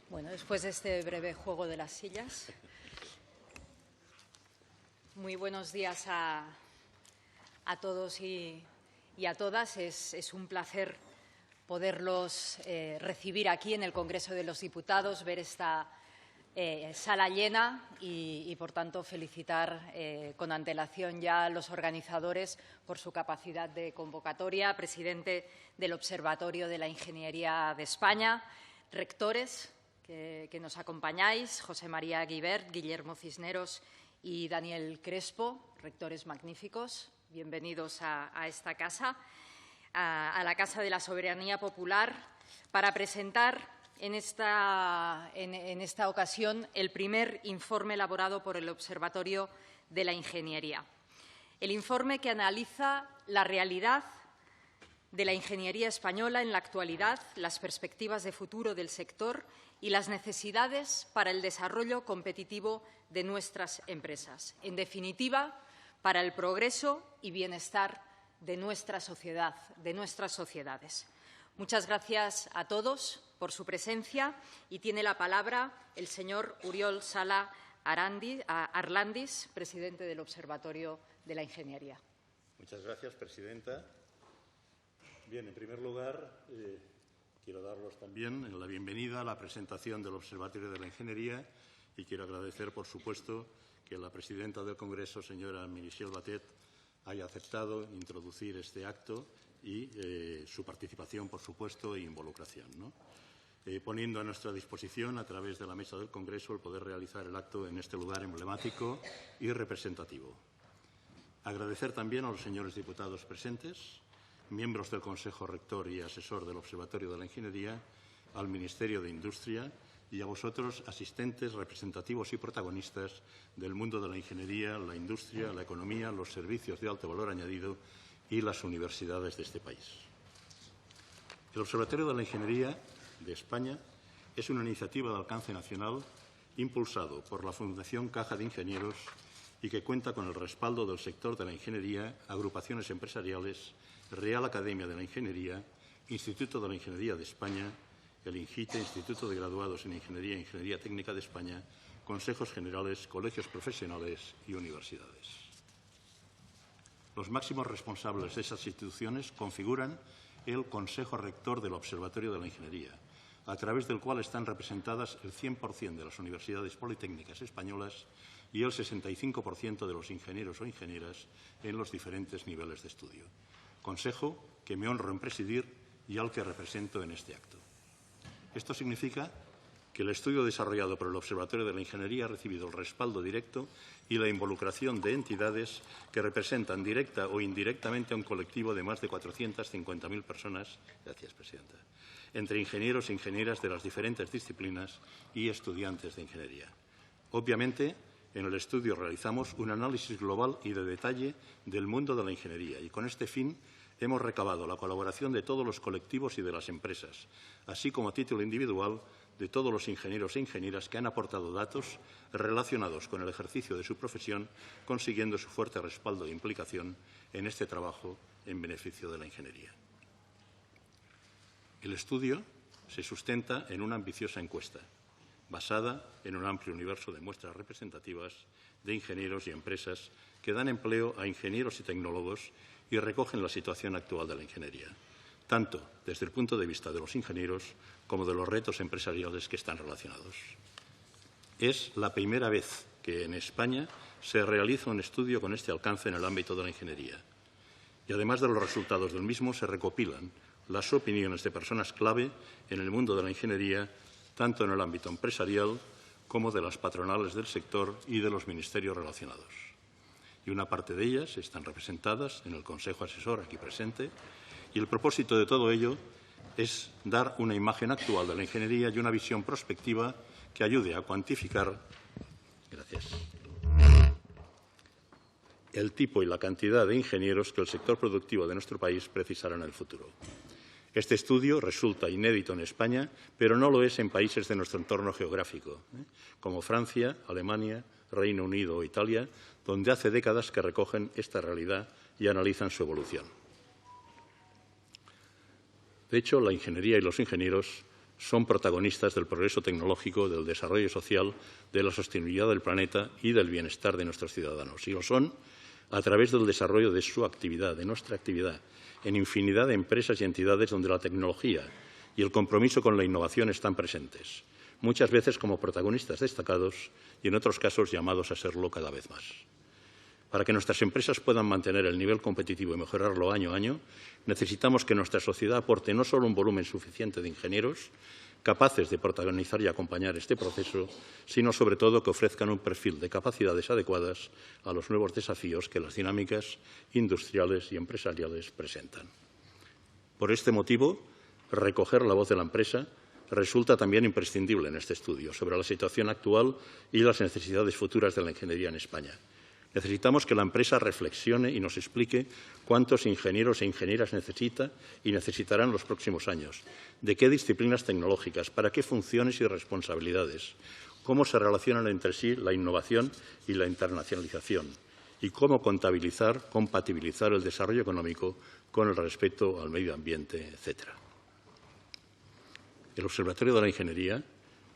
Bueno, después de este breve juego de las sillas, muy buenos días a todos y a todas. Es un placer poderlos recibir aquí en el Congreso de los Diputados, ver esta sala llena y, por tanto, felicitar con antelación ya a los organizadores por su capacidad de convocatoria, presidente del Observatorio de la Ingeniería de España, rectores que nos acompañáis, José María Guibert, Guillermo Cisneros y Daniel Crespo, rectores magníficos. Bienvenidos a esta casa, a la Casa de la Soberanía Popular, para presentar en esta ocasión el primer informe elaborado por el Observatorio de la Ingeniería. El informe que analiza la realidad de la ingeniería española en la actualidad, las perspectivas de futuro del sector y las necesidades para el desarrollo competitivo de nuestras empresas. En definitiva, para el progreso y bienestar de nuestra sociedad, de nuestras sociedades. Muchas gracias a todos por su presencia y tiene la palabra el señor Oriol Sala Arlandis, presidente del Observatorio de la Ingeniería. Muchas gracias, presidenta. Bien, en primer lugar, quiero daros también la bienvenida a la presentación del Observatorio de la Ingeniería y quiero agradecer, por supuesto, que la presidenta del Congreso, señora Michelle Batet, haya aceptado introducir este acto y su participación, por supuesto, e involucración, ¿no? Poniendo a nuestra disposición, a través de la mesa del Congreso, el poder realizar el acto en este lugar emblemático y representativo. Agradecer también a los señores diputados presentes, miembros del Consejo Rector y asesor del Observatorio de la Ingeniería, al Ministerio de Industria y a vosotros, asistentes, representativos y protagonistas del mundo de la ingeniería, la industria, la economía, los servicios de alto valor añadido y las universidades de este país. El Observatorio de la Ingeniería de España es una iniciativa de alcance nacional impulsado por la Fundación Caja de Ingenieros y que cuenta con el respaldo del sector de la ingeniería, agrupaciones empresariales, Real Academia de la Ingeniería, Instituto de la Ingeniería de España, el INGITE, Instituto de Graduados en Ingeniería e Ingeniería Técnica de España, consejos generales, colegios profesionales y universidades. Los máximos responsables de esas instituciones configuran el Consejo Rector del Observatorio de la Ingeniería, a través del cual están representadas el 100% de las universidades politécnicas españolas y el 65% de los ingenieros o ingenieras en los diferentes niveles de estudio. Consejo que me honro en presidir y al que represento en este acto. Esto significa que el estudio desarrollado por el Observatorio de la Ingeniería ha recibido el respaldo directo y la involucración de entidades que representan directa o indirectamente a un colectivo de más de 450.000 personas, gracias, presidenta, entre ingenieros e ingenieras de las diferentes disciplinas y estudiantes de ingeniería. Obviamente, en el estudio realizamos un análisis global y de detalle del mundo de la ingeniería y con este fin hemos recabado la colaboración de todos los colectivos y de las empresas, así como a título individual de todos los ingenieros e ingenieras que han aportado datos relacionados con el ejercicio de su profesión, consiguiendo su fuerte respaldo e implicación en este trabajo en beneficio de la ingeniería. El estudio se sustenta en una ambiciosa encuesta, basada en un amplio universo de muestras representativas de ingenieros y empresas que dan empleo a ingenieros y tecnólogos y recogen la situación actual de la ingeniería, tanto desde el punto de vista de los ingenieros como de los retos empresariales que están relacionados. Es la primera vez que en España se realiza un estudio con este alcance en el ámbito de la ingeniería y, además de los resultados del mismo, se recopilan las opiniones de personas clave en el mundo de la ingeniería, tanto en el ámbito empresarial como de las patronales del sector y de los ministerios relacionados. Y una parte de ellas están representadas en el Consejo Asesor aquí presente, y el propósito de todo ello es dar una imagen actual de la ingeniería y una visión prospectiva que ayude a cuantificar el tipo y la cantidad de ingenieros que el sector productivo de nuestro país precisará en el futuro. Este estudio resulta inédito en España, pero no lo es en países de nuestro entorno geográfico, como Francia, Alemania, Reino Unido o Italia, donde hace décadas que recogen esta realidad y analizan su evolución. De hecho, la ingeniería y los ingenieros son protagonistas del progreso tecnológico, del desarrollo social, de la sostenibilidad del planeta y del bienestar de nuestros ciudadanos. Y lo son a través del desarrollo de su actividad, de nuestra actividad, en infinidad de empresas y entidades donde la tecnología y el compromiso con la innovación están presentes, muchas veces como protagonistas destacados y en otros casos llamados a serlo cada vez más. Para que nuestras empresas puedan mantener el nivel competitivo y mejorarlo año a año, necesitamos que nuestra sociedad aporte no solo un volumen suficiente de ingenieros capaces de protagonizar y acompañar este proceso, sino sobre todo que ofrezcan un perfil de capacidades adecuadas a los nuevos desafíos que las dinámicas industriales y empresariales presentan. Por este motivo, recoger la voz de la empresa resulta también imprescindible en este estudio sobre la situación actual y las necesidades futuras de la ingeniería en España. Necesitamos que la empresa reflexione y nos explique cuántos ingenieros e ingenieras necesita y necesitará en los próximos años, de qué disciplinas tecnológicas, para qué funciones y responsabilidades, cómo se relacionan entre sí la innovación y la internacionalización y cómo compatibilizar el desarrollo económico con el respeto al medio ambiente, etc. El Observatorio de la Ingeniería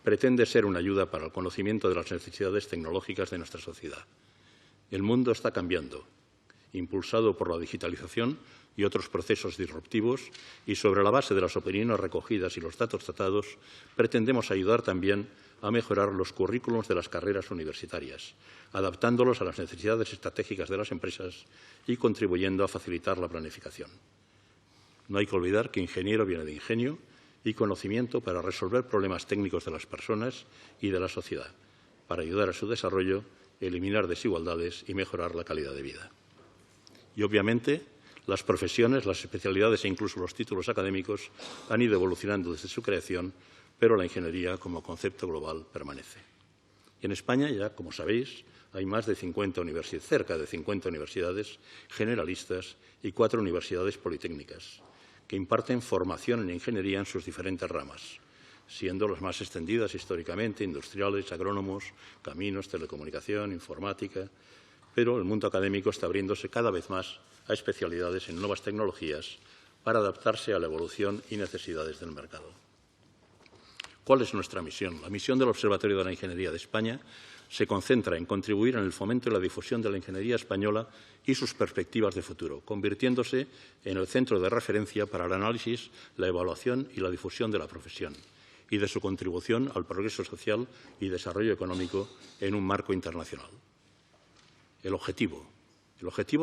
pretende ser una ayuda para el conocimiento de las necesidades tecnológicas de nuestra sociedad. El mundo está cambiando, impulsado por la digitalización y otros procesos disruptivos, y sobre la base de las opiniones recogidas y los datos tratados, pretendemos ayudar también a mejorar los currículos de las carreras universitarias, adaptándolos a las necesidades estratégicas de las empresas y contribuyendo a facilitar la planificación. No hay que olvidar que ingeniero viene de ingenio y conocimiento para resolver problemas técnicos de las personas y de la sociedad, para ayudar a su desarrollo, eliminar desigualdades y mejorar la calidad de vida. Y, obviamente, las profesiones, las especialidades e incluso los títulos académicos han ido evolucionando desde su creación, pero la ingeniería como concepto global permanece. Y en España ya, como sabéis, hay cerca de 50 universidades generalistas y 4 universidades politécnicas que imparten formación en ingeniería en sus diferentes ramas, siendo las más extendidas históricamente industriales, agrónomos, caminos, telecomunicación, informática, pero el mundo académico está abriéndose cada vez más a especialidades en nuevas tecnologías para adaptarse a la evolución y necesidades del mercado. ¿Cuál es nuestra misión? La misión del Observatorio de la Ingeniería de España se concentra en contribuir en el fomento y la difusión de la ingeniería española y sus perspectivas de futuro, convirtiéndose en el centro de referencia para el análisis, la evaluación y la difusión de la profesión y de su contribución al progreso social y desarrollo económico en un marco internacional. El objetivo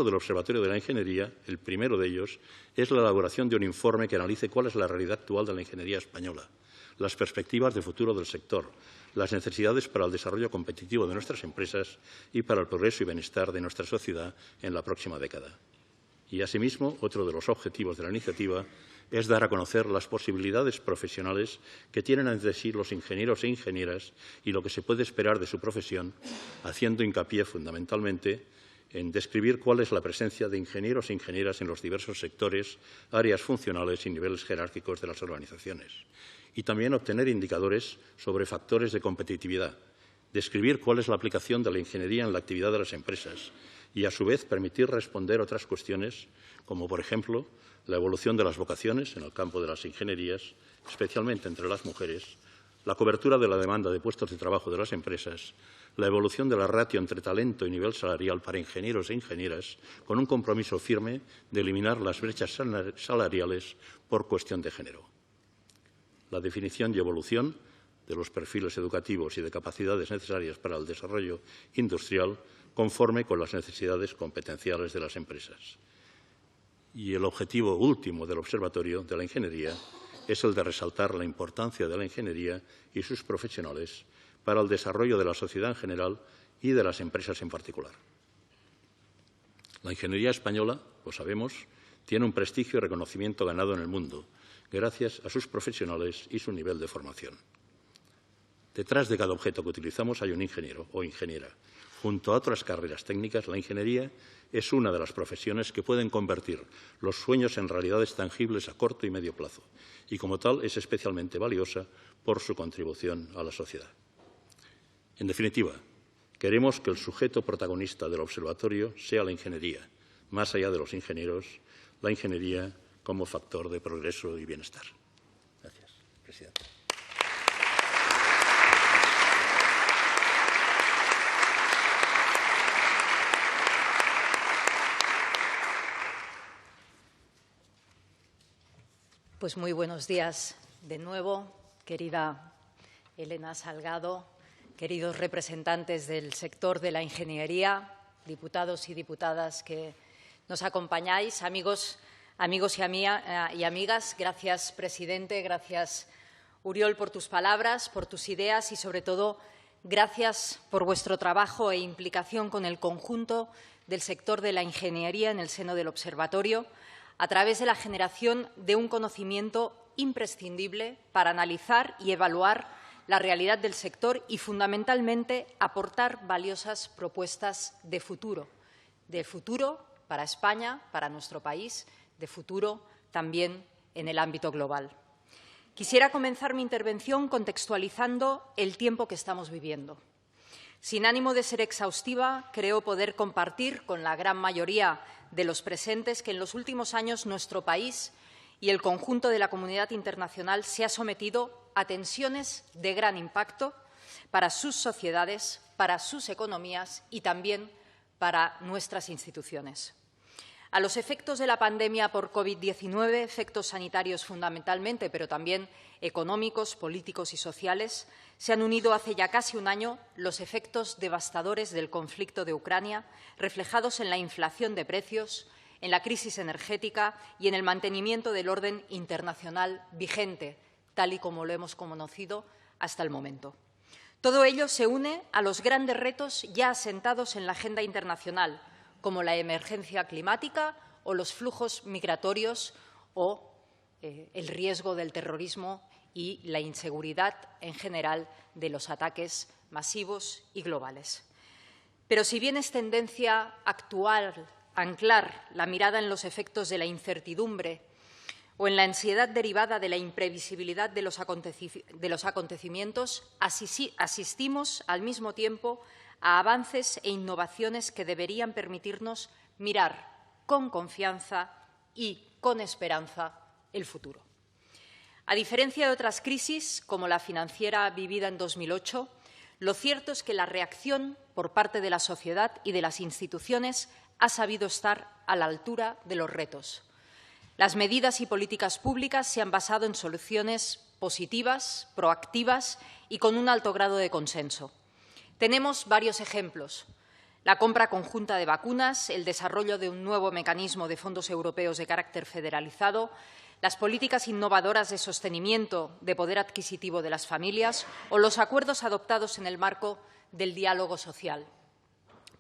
del Observatorio de la Ingeniería, el primero de ellos, es la elaboración de un informe que analice cuál es la realidad actual de la ingeniería española, las perspectivas de futuro del sector, las necesidades para el desarrollo competitivo de nuestras empresas y para el progreso y bienestar de nuestra sociedad en la próxima década. Y, asimismo, otro de los objetivos de la iniciativa es dar a conocer las posibilidades profesionales que tienen ante sí los ingenieros e ingenieras y lo que se puede esperar de su profesión, haciendo hincapié fundamentalmente en describir cuál es la presencia de ingenieros e ingenieras en los diversos sectores, áreas funcionales y niveles jerárquicos de las organizaciones, y también obtener indicadores sobre factores de competitividad, describir cuál es la aplicación de la ingeniería en la actividad de las empresas y, a su vez, permitir responder otras cuestiones, como, por ejemplo, la evolución de las vocaciones en el campo de las ingenierías, especialmente entre las mujeres, la cobertura de la demanda de puestos de trabajo de las empresas, la evolución de la ratio entre talento y nivel salarial para ingenieros e ingenieras, con un compromiso firme de eliminar las brechas salariales por cuestión de género. La definición y evolución de los perfiles educativos y de capacidades necesarias para el desarrollo industrial conforme con las necesidades competenciales de las empresas. Y el objetivo último del Observatorio de la Ingeniería es el de resaltar la importancia de la ingeniería y sus profesionales para el desarrollo de la sociedad en general y de las empresas en particular. La ingeniería española, lo sabemos, tiene un prestigio y reconocimiento ganado en el mundo, gracias a sus profesionales y su nivel de formación. Detrás de cada objeto que utilizamos hay un ingeniero o ingeniera. Junto a otras carreras técnicas, la ingeniería es una de las profesiones que pueden convertir los sueños en realidades tangibles a corto y medio plazo, y como tal es especialmente valiosa por su contribución a la sociedad. En definitiva, queremos que el sujeto protagonista del observatorio sea la ingeniería, más allá de los ingenieros, la ingeniería como factor de progreso y bienestar. Gracias, presidente. Pues muy buenos días de nuevo, querida Elena Salgado, queridos representantes del sector de la ingeniería, diputados y diputadas que nos acompañáis, amigos y amigas. Gracias, presidente, gracias, Uriol, por tus palabras, por tus ideas y, sobre todo, gracias por vuestro trabajo e implicación con el conjunto del sector de la ingeniería en el seno del Observatorio, a través de la generación de un conocimiento imprescindible para analizar y evaluar la realidad del sector y, fundamentalmente, aportar valiosas propuestas de futuro para España, para nuestro país, de futuro también en el ámbito global. Quisiera comenzar mi intervención contextualizando el tiempo que estamos viviendo. Sin ánimo de ser exhaustiva, creo poder compartir con la gran mayoría de los presentes que en los últimos años nuestro país y el conjunto de la comunidad internacional se ha sometido a tensiones de gran impacto para sus sociedades, para sus economías y también para nuestras instituciones. A los efectos de la pandemia por COVID-19, efectos sanitarios fundamentalmente, pero también económicos, políticos y sociales, se han unido hace ya casi un año los efectos devastadores del conflicto de Ucrania, reflejados en la inflación de precios, en la crisis energética y en el mantenimiento del orden internacional vigente, tal y como lo hemos conocido hasta el momento. Todo ello se une a los grandes retos ya asentados en la agenda internacional, como la emergencia climática o los flujos migratorios o el riesgo del terrorismo y la inseguridad en general de los ataques masivos y globales. Pero si bien es tendencia actual anclar la mirada en los efectos de la incertidumbre o en la ansiedad derivada de la imprevisibilidad de los acontecimientos, asistimos al mismo tiempo a avances e innovaciones que deberían permitirnos mirar con confianza y con esperanza el futuro. A diferencia de otras crisis, como la financiera vivida en 2008, lo cierto es que la reacción por parte de la sociedad y de las instituciones ha sabido estar a la altura de los retos. Las medidas y políticas públicas se han basado en soluciones positivas, proactivas y con un alto grado de consenso. Tenemos varios ejemplos: la compra conjunta de vacunas, el desarrollo de un nuevo mecanismo de fondos europeos de carácter federalizado, las políticas innovadoras de sostenimiento de poder adquisitivo de las familias o los acuerdos adoptados en el marco del diálogo social.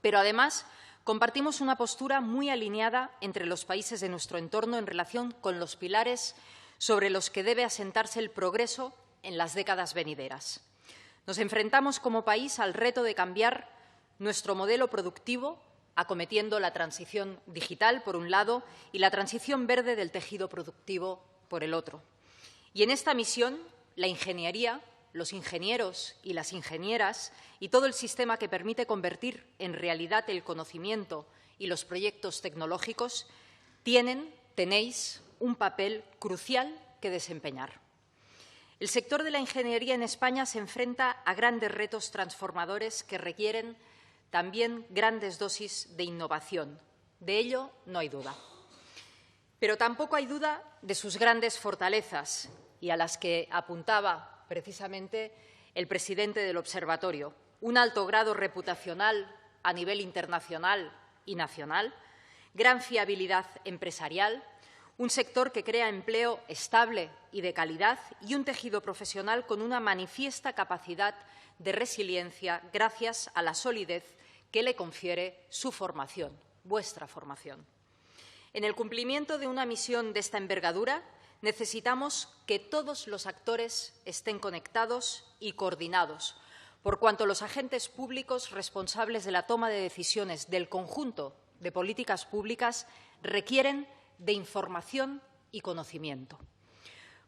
Pero, además, compartimos una postura muy alineada entre los países de nuestro entorno en relación con los pilares sobre los que debe asentarse el progreso en las décadas venideras. Nos enfrentamos como país al reto de cambiar nuestro modelo productivo, acometiendo la transición digital, por un lado, y la transición verde del tejido productivo, por el otro. Y en esta misión, la ingeniería, los ingenieros y las ingenieras y todo el sistema que permite convertir en realidad el conocimiento y los proyectos tecnológicos tenéis un papel crucial que desempeñar. El sector de la ingeniería en España se enfrenta a grandes retos transformadores que requieren también grandes dosis de innovación. De ello no hay duda. Pero tampoco hay duda de sus grandes fortalezas, y a las que apuntaba precisamente el presidente del Observatorio: un alto grado reputacional a nivel internacional y nacional, gran fiabilidad empresarial, un sector que crea empleo estable y de calidad y un tejido profesional con una manifiesta capacidad de resiliencia gracias a la solidez que le confiere su formación, vuestra formación. En el cumplimiento de una misión de esta envergadura, necesitamos que todos los actores estén conectados y coordinados, por cuanto los agentes públicos responsables de la toma de decisiones del conjunto de políticas públicas requieren de información y conocimiento.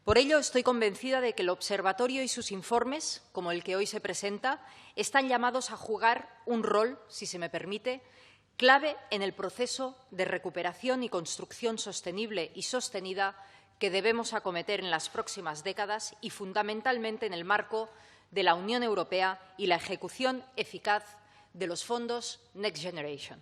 Por ello, estoy convencida de que el Observatorio y sus informes, como el que hoy se presenta, están llamados a jugar un rol, si se me permite, clave en el proceso de recuperación y construcción sostenible y sostenida que debemos acometer en las próximas décadas y, fundamentalmente, en el marco de la Unión Europea y la ejecución eficaz de los fondos Next Generation.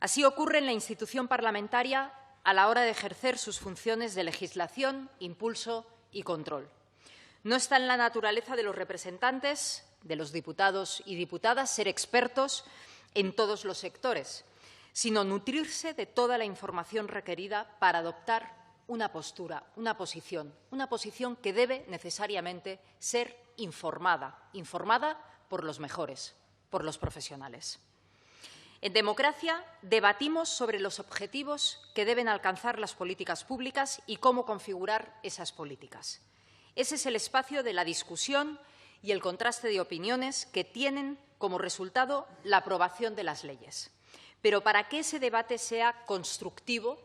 Así ocurre en la institución parlamentaria a la hora de ejercer sus funciones de legislación, impulso y control. No está en la naturaleza de los representantes, de los diputados y diputadas, ser expertos en todos los sectores, sino nutrirse de toda la información requerida para adoptar una postura, una posición que debe necesariamente ser informada por los mejores, por los profesionales. En democracia debatimos sobre los objetivos que deben alcanzar las políticas públicas y cómo configurar esas políticas. Ese es el espacio de la discusión y el contraste de opiniones que tienen como resultado la aprobación de las leyes. Pero para que ese debate sea constructivo,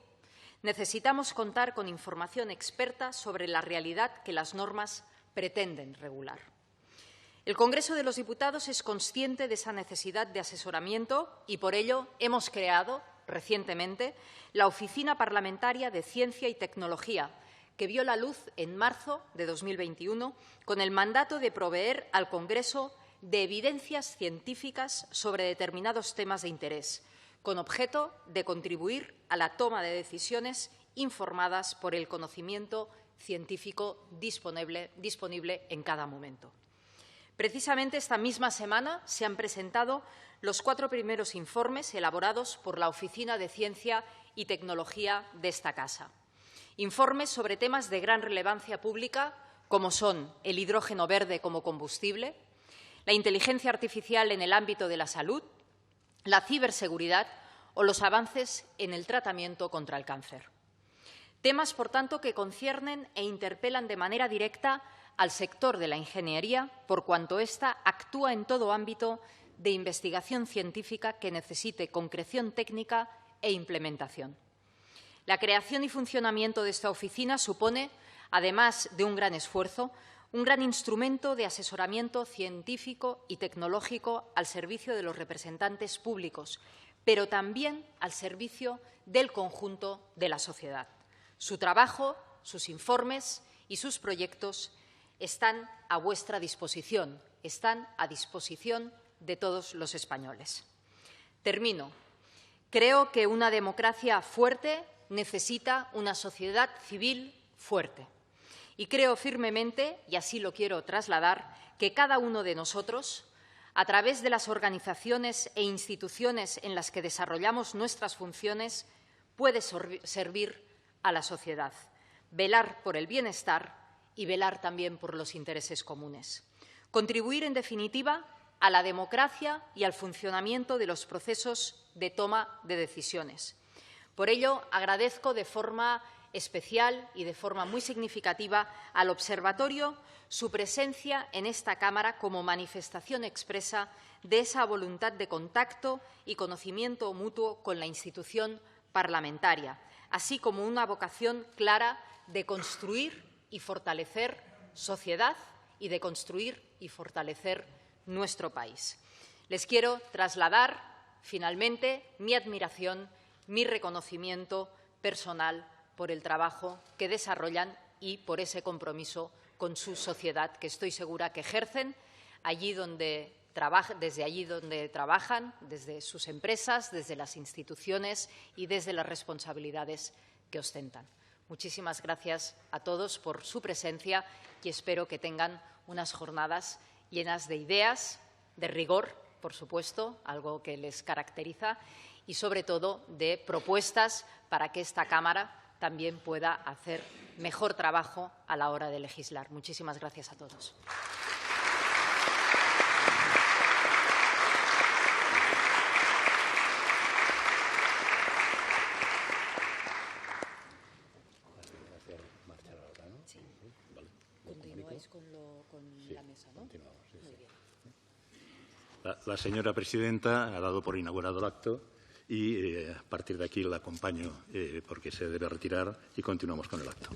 necesitamos contar con información experta sobre la realidad que las normas pretenden regular. El Congreso de los Diputados es consciente de esa necesidad de asesoramiento y, por ello, hemos creado recientemente la Oficina Parlamentaria de Ciencia y Tecnología, que vio la luz en marzo de 2021 con el mandato de proveer al Congreso de evidencias científicas sobre determinados temas de interés, con objeto de contribuir a la toma de decisiones informadas por el conocimiento científico disponible en cada momento. Precisamente esta misma semana se han presentado los 4 primeros informes elaborados por la Oficina de Ciencia y Tecnología de esta Casa. Informes sobre temas de gran relevancia pública, como son el hidrógeno verde como combustible, la inteligencia artificial en el ámbito de la salud, la ciberseguridad o los avances en el tratamiento contra el cáncer. Temas, por tanto, que conciernen e interpelan de manera directa al sector de la ingeniería, por cuanto ésta actúa en todo ámbito de investigación científica que necesite concreción técnica e implementación. La creación y funcionamiento de esta oficina supone, además de un gran esfuerzo, un gran instrumento de asesoramiento científico y tecnológico al servicio de los representantes públicos, pero también al servicio del conjunto de la sociedad. Su trabajo, sus informes y sus proyectos están a vuestra disposición, están a disposición de todos los españoles. Termino. Creo que una democracia fuerte necesita una sociedad civil fuerte. Y creo firmemente, y así lo quiero trasladar, que cada uno de nosotros, a través de las organizaciones e instituciones en las que desarrollamos nuestras funciones, puede servir a la sociedad, velar por el bienestar y velar también por los intereses comunes. Contribuir, en definitiva, a la democracia y al funcionamiento de los procesos de toma de decisiones. Por ello, agradezco de forma especial y de forma muy significativa al Observatorio su presencia en esta Cámara como manifestación expresa de esa voluntad de contacto y conocimiento mutuo con la institución parlamentaria, así como una vocación clara de construir y fortalecer sociedad y de construir y fortalecer nuestro país. Les quiero trasladar, finalmente, mi admiración, mi reconocimiento personal por el trabajo que desarrollan y por ese compromiso con su sociedad, que estoy segura que ejercen desde allí donde trabajan, desde sus empresas, desde las instituciones y desde las responsabilidades que ostentan. Muchísimas gracias a todos por su presencia y espero que tengan unas jornadas llenas de ideas, de rigor, por supuesto, algo que les caracteriza, y sobre todo de propuestas para que esta Cámara también pueda hacer mejor trabajo a la hora de legislar. Muchísimas gracias a todos. La mesa, ¿no? Muy bien. La señora presidenta ha dado por inaugurado el acto y a partir de aquí la acompaño porque se debe retirar y continuamos con el acto.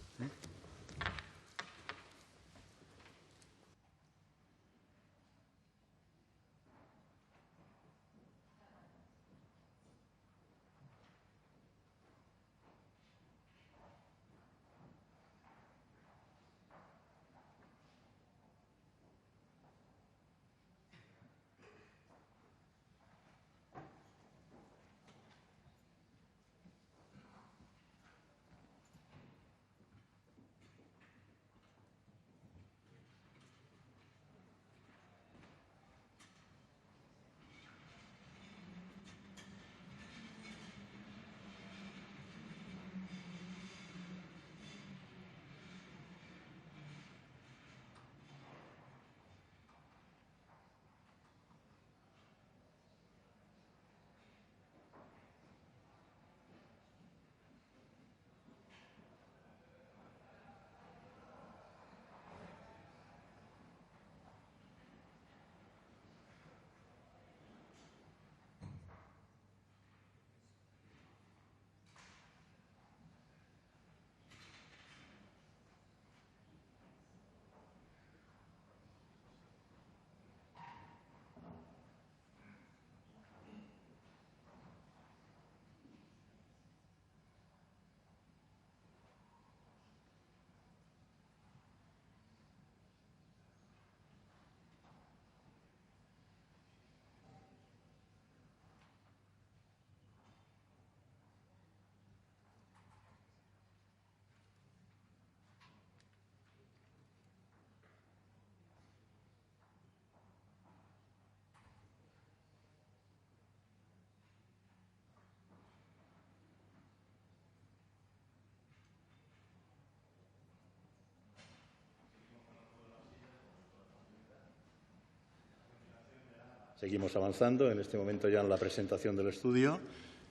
Seguimos avanzando, en este momento ya en la presentación del estudio.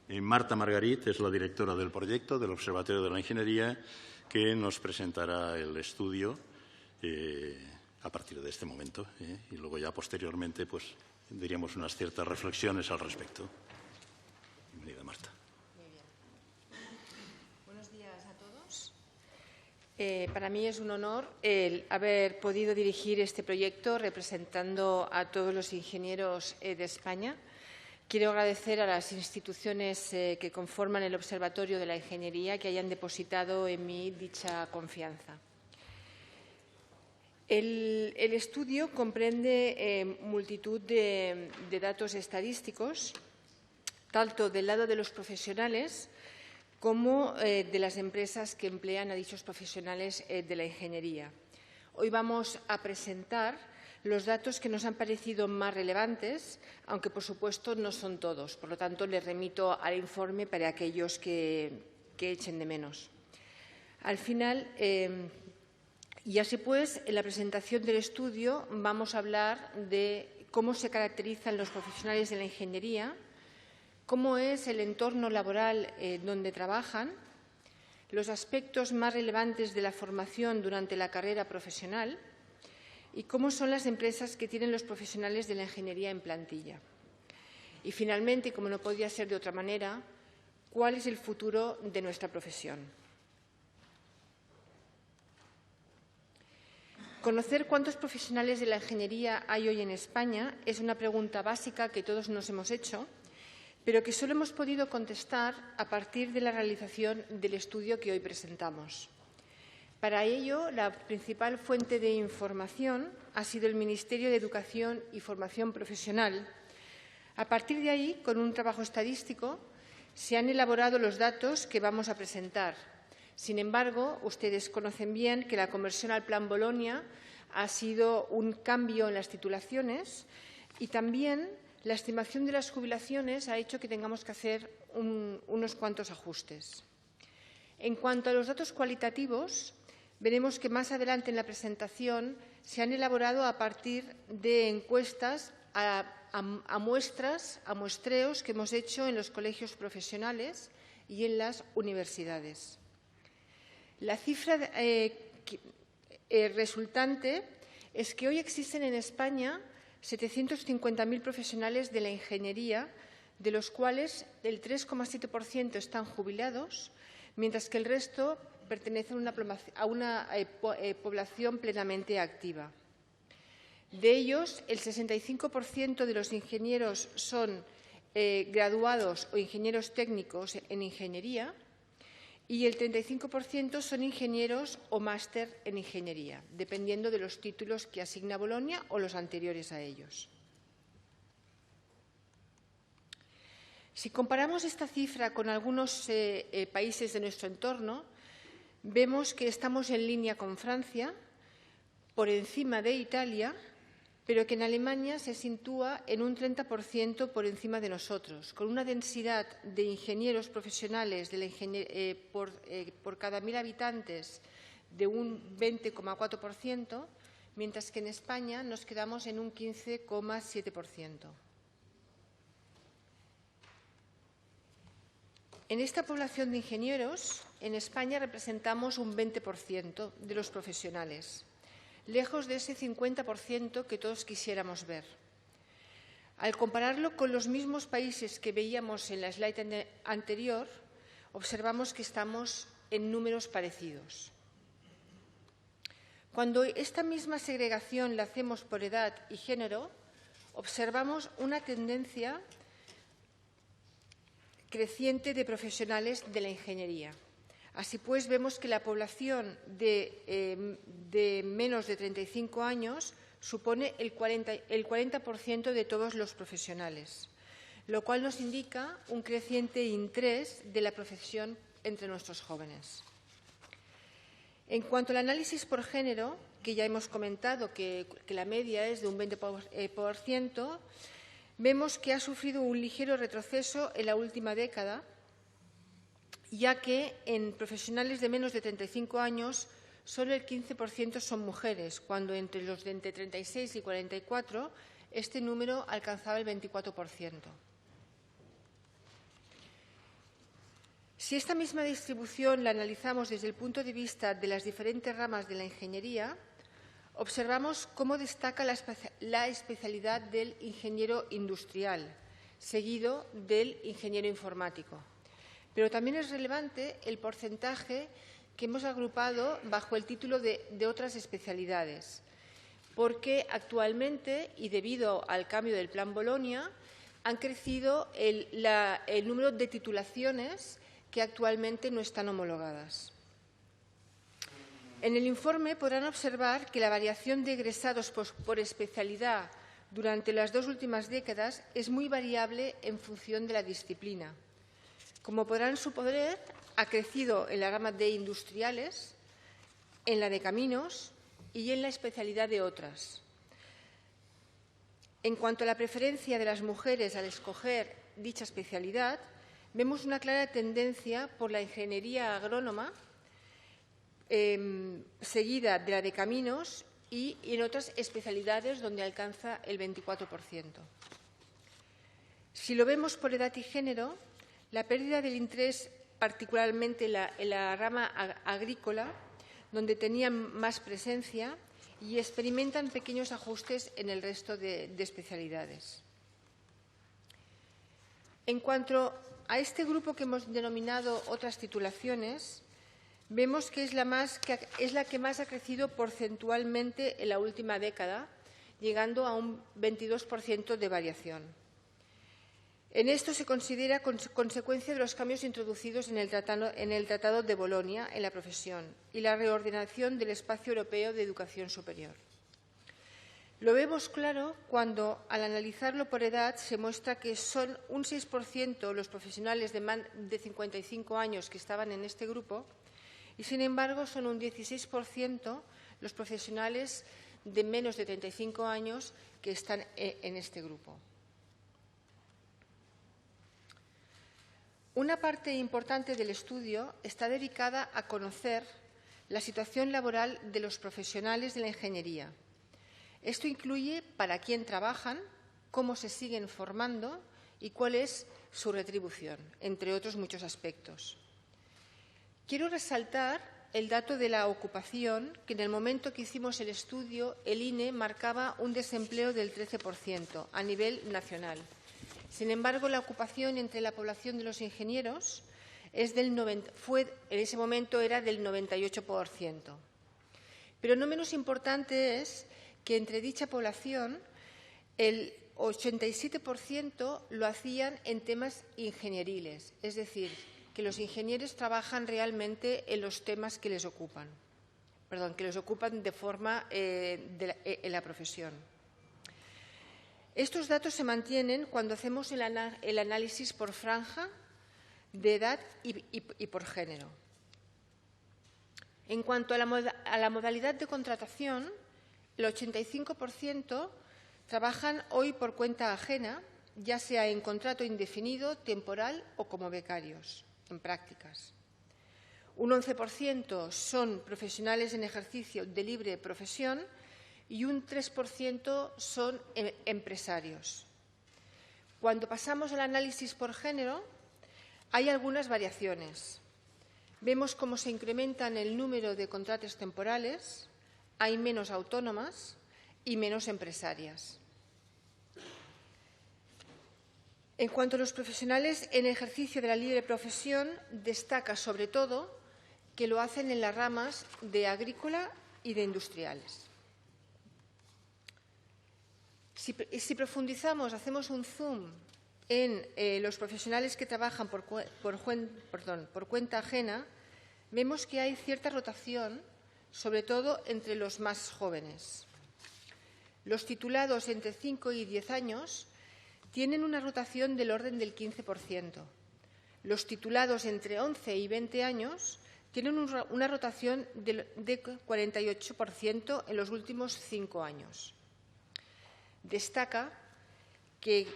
Marta Margarit es la directora del proyecto del Observatorio de la Ingeniería, que nos presentará el estudio a partir de este momento. Y luego ya posteriormente pues, diríamos unas ciertas reflexiones al respecto. Bienvenida, Marta. Muy bien. Buenos días a todos. Para mí es un honor el haber podido dirigir este proyecto representando a todos los ingenieros de España. Quiero agradecer a las instituciones que conforman el Observatorio de la Ingeniería que hayan depositado en mí dicha confianza. El estudio comprende multitud de datos estadísticos, tanto del lado de los profesionales como de las empresas que emplean a dichos profesionales de la ingeniería. Hoy vamos a presentar los datos que nos han parecido más relevantes, aunque por supuesto no son todos. Por lo tanto, les remito al informe para aquellos que echen de menos. Al final, y así pues, en la presentación del estudio vamos a hablar de cómo se caracterizan los profesionales de la ingeniería, cómo es el entorno laboral donde trabajan, los aspectos más relevantes de la formación durante la carrera profesional y cómo son las empresas que tienen los profesionales de la ingeniería en plantilla. Y finalmente, como no podía ser de otra manera, ¿cuál es el futuro de nuestra profesión? Conocer cuántos profesionales de la ingeniería hay hoy en España es una pregunta básica que todos nos hemos hecho, pero que solo hemos podido contestar a partir de la realización del estudio que hoy presentamos. Para ello, la principal fuente de información ha sido el Ministerio de Educación y Formación Profesional. A partir de ahí, con un trabajo estadístico, se han elaborado los datos que vamos a presentar. Sin embargo, ustedes conocen bien que la conversión al Plan Bolonia ha sido un cambio en las titulaciones y también la estimación de las jubilaciones ha hecho que tengamos que hacer unos cuantos ajustes. En cuanto a los datos cualitativos, veremos que más adelante en la presentación se han elaborado a partir de encuestas a muestreos que hemos hecho en los colegios profesionales y en las universidades. La cifra resultante es que hoy existen en España 750.000 profesionales de la ingeniería, de los cuales el 3,7% están jubilados, mientras que el resto pertenece a una población plenamente activa. De ellos, el 65% de los ingenieros son graduados o ingenieros técnicos en ingeniería y el 35% son ingenieros o máster en ingeniería, dependiendo de los títulos que asigna Bolonia o los anteriores a ellos. Si comparamos esta cifra con algunos países de nuestro entorno, vemos que estamos en línea con Francia, por encima de Italia, pero que en Alemania se sitúa en un 30% por encima de nosotros, con una densidad de ingenieros profesionales por cada 1.000 habitantes de un 20,4%, mientras que en España nos quedamos en un 15,7%. En esta población de ingenieros, en España representamos un 20% de los profesionales, lejos de ese 50% que todos quisiéramos ver. Al compararlo con los mismos países que veíamos en la slide anterior, observamos que estamos en números parecidos. Cuando esta misma segregación la hacemos por edad y género, observamos una tendencia creciente de profesionales de la ingeniería. Así pues, vemos que la población de menos de 35 años supone el 40% de todos los profesionales, lo cual nos indica un creciente interés de la profesión entre nuestros jóvenes. En cuanto al análisis por género, que ya hemos comentado que la media es de un 20%, vemos que ha sufrido un ligero retroceso en la última década, ya que en profesionales de menos de 35 años solo el 15% son mujeres, cuando entre los de entre 36 y 44 este número alcanzaba el 24%. Si esta misma distribución la analizamos desde el punto de vista de las diferentes ramas de la ingeniería, observamos cómo destaca la especialidad del ingeniero industrial, seguido del ingeniero informático. Pero también es relevante el porcentaje que hemos agrupado bajo el título de otras especialidades, porque actualmente, y debido al cambio del Plan Bolonia, han crecido el número de titulaciones que actualmente no están homologadas. En el informe podrán observar que la variación de egresados por especialidad durante las 2 últimas décadas es muy variable en función de la disciplina. Como podrán suponer, ha crecido en la rama de industriales, en la de caminos y en la especialidad de otras. En cuanto a la preferencia de las mujeres al escoger dicha especialidad, vemos una clara tendencia por la ingeniería agrónoma, seguida de la de caminos y en otras especialidades donde alcanza el 24%. Si lo vemos por edad y género, la pérdida del interés, particularmente en la rama agrícola, donde tenían más presencia, y experimentan pequeños ajustes en el resto de especialidades. En cuanto a este grupo que hemos denominado otras titulaciones, vemos que es la que más ha crecido porcentualmente en la última década, llegando a un 22% de variación. En esto se considera consecuencia de los cambios introducidos en el Tratado de Bolonia en la profesión y la reordenación del espacio europeo de educación superior. Lo vemos claro cuando, al analizarlo por edad, se muestra que son un 6% los profesionales de 55 años que estaban en este grupo y, sin embargo, son un 16% los profesionales de menos de 35 años que están en este grupo. Una parte importante del estudio está dedicada a conocer la situación laboral de los profesionales de la ingeniería. Esto incluye para quién trabajan, cómo se siguen formando y cuál es su retribución, entre otros muchos aspectos. Quiero resaltar el dato de la ocupación, que en el momento que hicimos el estudio, el INE marcaba un desempleo del 13% a nivel nacional. Sin embargo, la ocupación entre la población de los ingenieros en ese momento era del 98%. Pero no menos importante es que entre dicha población el 87% lo hacían en temas ingenieriles, es decir, que los ingenieros trabajan realmente en los temas que les ocupan, de forma en la profesión. Estos datos se mantienen cuando hacemos el análisis por franja de edad y por género. En cuanto a la modalidad de contratación, el 85% trabajan hoy por cuenta ajena, ya sea en contrato indefinido, temporal o como becarios, en prácticas. Un 11% son profesionales en ejercicio de libre profesión y un 3% son empresarios. Cuando pasamos al análisis por género, hay algunas variaciones. Vemos cómo se incrementan el número de contratos temporales, hay menos autónomas y menos empresarias. En cuanto a los profesionales en ejercicio de la libre profesión, destaca sobre todo que lo hacen en las ramas de agrícola y de industriales. Si profundizamos, hacemos un zoom en los profesionales que trabajan por cuenta ajena, vemos que hay cierta rotación, sobre todo entre los más jóvenes. Los titulados entre 5 y 10 años tienen una rotación del orden del 15%. Los titulados entre 11 y 20 años tienen una rotación de 48% en los últimos 5 años. Destaca que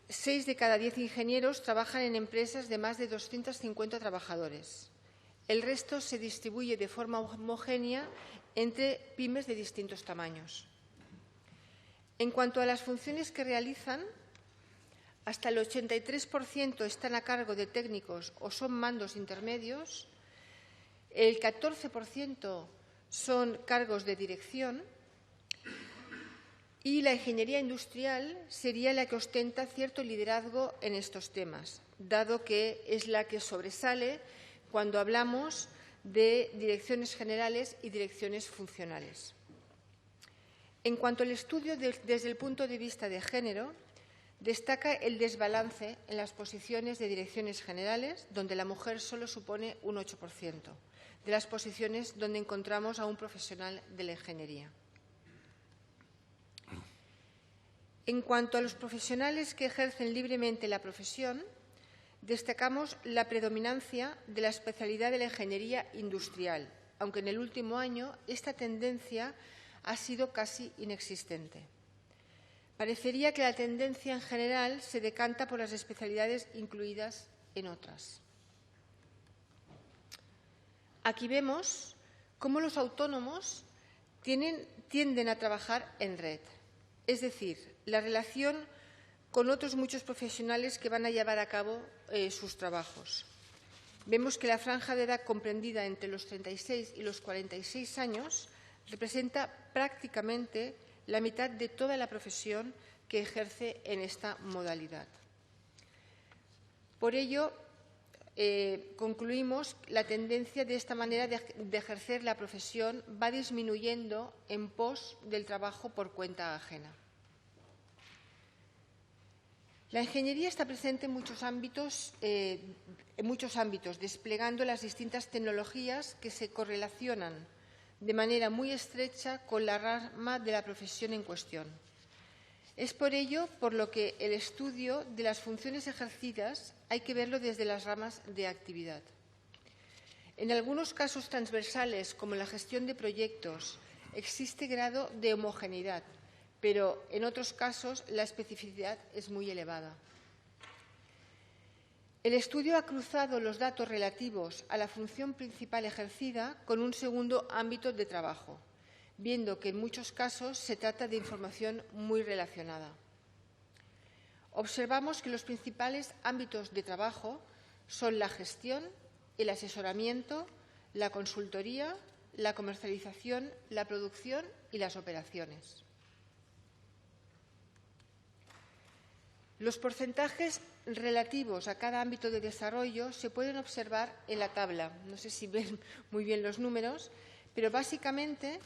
6 de cada 10 ingenieros trabajan en empresas de más de 250 trabajadores. El resto se distribuye de forma homogénea entre pymes de distintos tamaños. En cuanto a las funciones que realizan, hasta el 83% están a cargo de técnicos o son mandos intermedios, el 14% son cargos de dirección y la ingeniería industrial sería la que ostenta cierto liderazgo en estos temas, dado que es la que sobresale cuando hablamos de direcciones generales y direcciones funcionales. En cuanto al estudio desde el punto de vista de género, destaca el desbalance en las posiciones de direcciones generales, donde la mujer solo supone un 8% de las posiciones donde encontramos a un profesional de la ingeniería. En cuanto a los profesionales que ejercen libremente la profesión, destacamos la predominancia de la especialidad de la ingeniería industrial, aunque en el último año esta tendencia ha sido casi inexistente. Parecería que la tendencia en general se decanta por las especialidades incluidas en otras. Aquí vemos cómo los autónomos tienden a trabajar en red, es decir, la relación con otros muchos profesionales que van a llevar a cabo sus trabajos. Vemos que la franja de edad comprendida entre los 36 y los 46 años representa prácticamente la mitad de toda la profesión que ejerce en esta modalidad. Por ello, concluimos que la tendencia de esta manera de ejercer la profesión va disminuyendo en pos del trabajo por cuenta ajena. La ingeniería está presente en muchos ámbitos, desplegando las distintas tecnologías que se correlacionan de manera muy estrecha con la rama de la profesión en cuestión. Es por ello por lo que el estudio de las funciones ejercidas hay que verlo desde las ramas de actividad. En algunos casos transversales, como la gestión de proyectos, existe grado de homogeneidad, pero en otros casos la especificidad es muy elevada. El estudio ha cruzado los datos relativos a la función principal ejercida con un segundo ámbito de trabajo, viendo que en muchos casos se trata de información muy relacionada. Observamos que los principales ámbitos de trabajo son la gestión, el asesoramiento, la consultoría, la comercialización, la producción y las operaciones. Los porcentajes relativos a cada ámbito de desarrollo se pueden observar en la tabla. No sé si ven muy bien los números, pero básicamente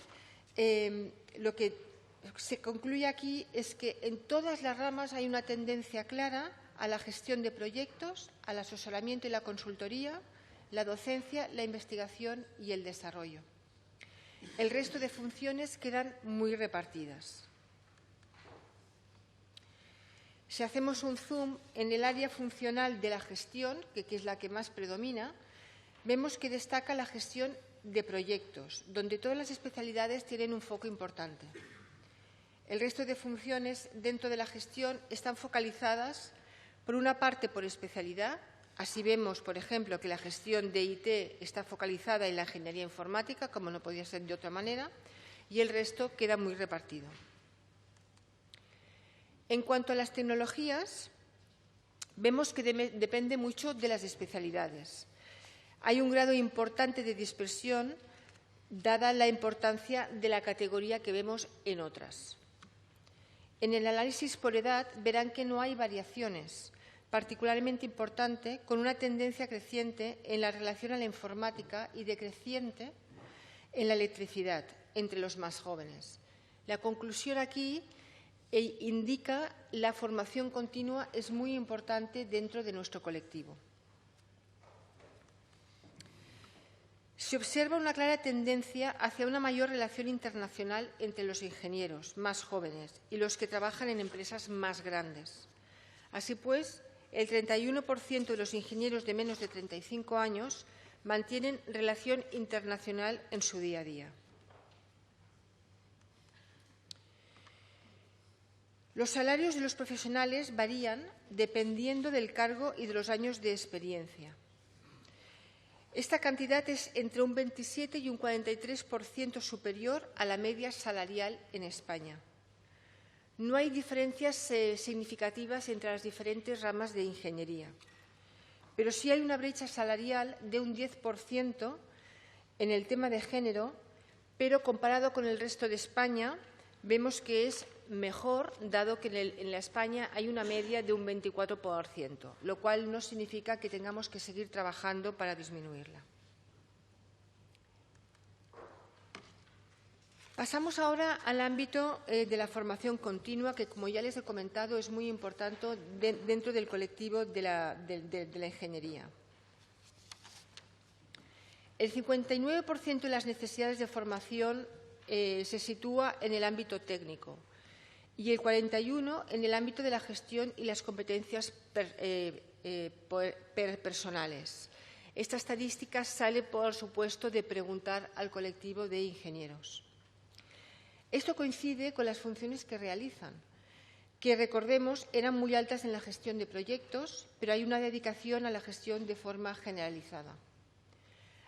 lo que se concluye aquí es que en todas las ramas hay una tendencia clara a la gestión de proyectos, al asesoramiento y la consultoría, la docencia, la investigación y el desarrollo. El resto de funciones quedan muy repartidas. Si hacemos un zoom en el área funcional de la gestión, que es la que más predomina, vemos que destaca la gestión de proyectos, donde todas las especialidades tienen un foco importante. El resto de funciones dentro de la gestión están focalizadas, por una parte, por especialidad. Así vemos, por ejemplo, que la gestión de IT está focalizada en la ingeniería informática, como no podía ser de otra manera, y el resto queda muy repartido. En cuanto a las tecnologías, vemos que depende mucho de las especialidades. Hay un grado importante de dispersión, dada la importancia de la categoría que vemos en otras. En el análisis por edad verán que no hay variaciones, particularmente importante, con una tendencia creciente en la relación a la informática y decreciente en la electricidad entre los más jóvenes. La conclusión aquí indica la formación continua es muy importante dentro de nuestro colectivo. Se observa una clara tendencia hacia una mayor relación internacional entre los ingenieros más jóvenes y los que trabajan en empresas más grandes. Así pues, el 31% de los ingenieros de menos de 35 años mantienen relación internacional en su día a día. Los salarios de los profesionales varían dependiendo del cargo y de los años de experiencia. Esta cantidad es entre un 27 y un 43% superior a la media salarial en España. No hay diferencias significativas entre las diferentes ramas de ingeniería, pero sí hay una brecha salarial de un 10% en el tema de género, pero comparado con el resto de España vemos que es mejor, dado que en la España hay una media de un 24%, lo cual no significa que tengamos que seguir trabajando para disminuirla. Pasamos ahora al ámbito de la formación continua, que, como ya les he comentado, es muy importante dentro del colectivo de la ingeniería. El 59% de las necesidades de formación se sitúa en el ámbito técnico y el 41% en el ámbito de la gestión y las competencias personales. Esta estadística sale, por supuesto, de preguntar al colectivo de ingenieros. Esto coincide con las funciones que realizan, que, recordemos, eran muy altas en la gestión de proyectos, pero hay una dedicación a la gestión de forma generalizada.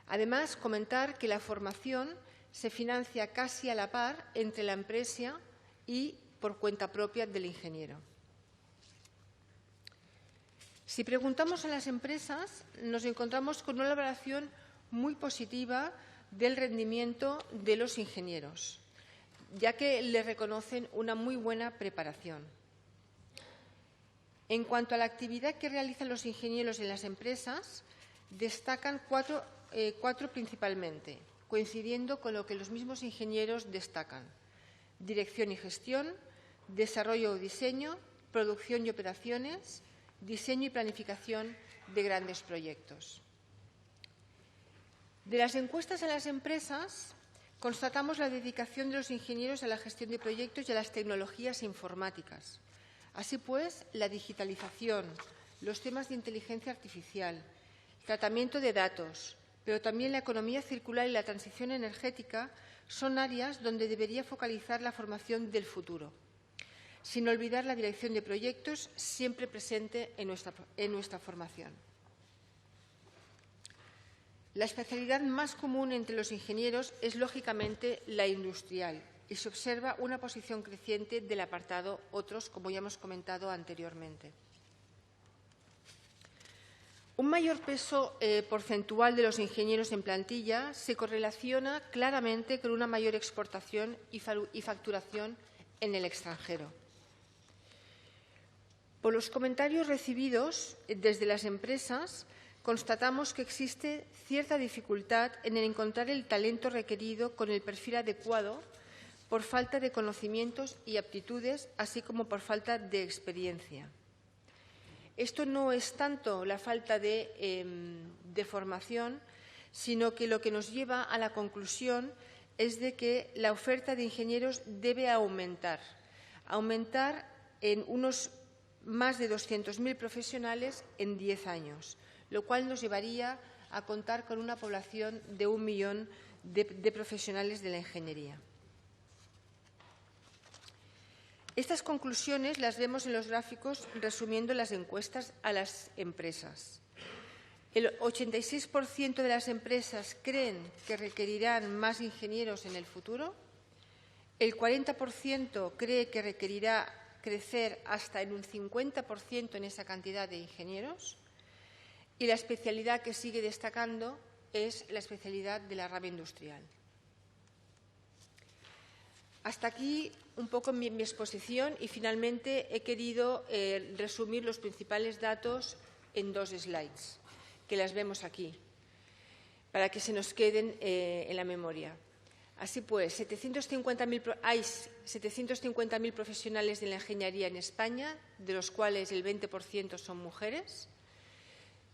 Además, comentar que la formación se financia casi a la par entre la empresa y por cuenta propia del ingeniero. Si preguntamos a las empresas, nos encontramos con una valoración muy positiva del rendimiento de los ingenieros, ya que les reconocen una muy buena preparación. En cuanto a la actividad que realizan los ingenieros en las empresas, destacan cuatro principalmente, coincidiendo con lo que los mismos ingenieros destacan: dirección y gestión, desarrollo o diseño, producción y operaciones, diseño y planificación de grandes proyectos. De las encuestas a las empresas, constatamos la dedicación de los ingenieros a la gestión de proyectos y a las tecnologías informáticas. Así pues, la digitalización, los temas de inteligencia artificial, tratamiento de datos, pero también la economía circular y la transición energética son áreas donde debería focalizar la formación del futuro, sin olvidar la dirección de proyectos siempre presente en nuestra formación. La especialidad más común entre los ingenieros es, lógicamente, la industrial, y se observa una posición creciente del apartado otros, como ya hemos comentado anteriormente. Un mayor peso porcentual de los ingenieros en plantilla se correlaciona claramente con una mayor exportación y facturación en el extranjero. Por los comentarios recibidos desde las empresas, constatamos que existe cierta dificultad en encontrar el talento requerido con el perfil adecuado por falta de conocimientos y aptitudes, así como por falta de experiencia. Esto no es tanto la falta de formación, sino que lo que nos lleva a la conclusión es de que la oferta de ingenieros debe aumentar en unos más de 200.000 profesionales en 10 años, lo cual nos llevaría a contar con una población de 1 millón de profesionales de la ingeniería. Estas conclusiones las vemos en los gráficos resumiendo las encuestas a las empresas. El 86% de las empresas creen que requerirán más ingenieros en el futuro. El 40% cree que requerirá crecer hasta en un 50% en esa cantidad de ingenieros. Y la especialidad que sigue destacando es la especialidad de la rama industrial. Hasta aquí un poco mi exposición y finalmente he querido resumir los principales datos en 2 slides, que las vemos aquí, para que se nos queden en la memoria. Así pues, hay 750.000 profesionales de la ingeniería en España, de los cuales el 20% son mujeres.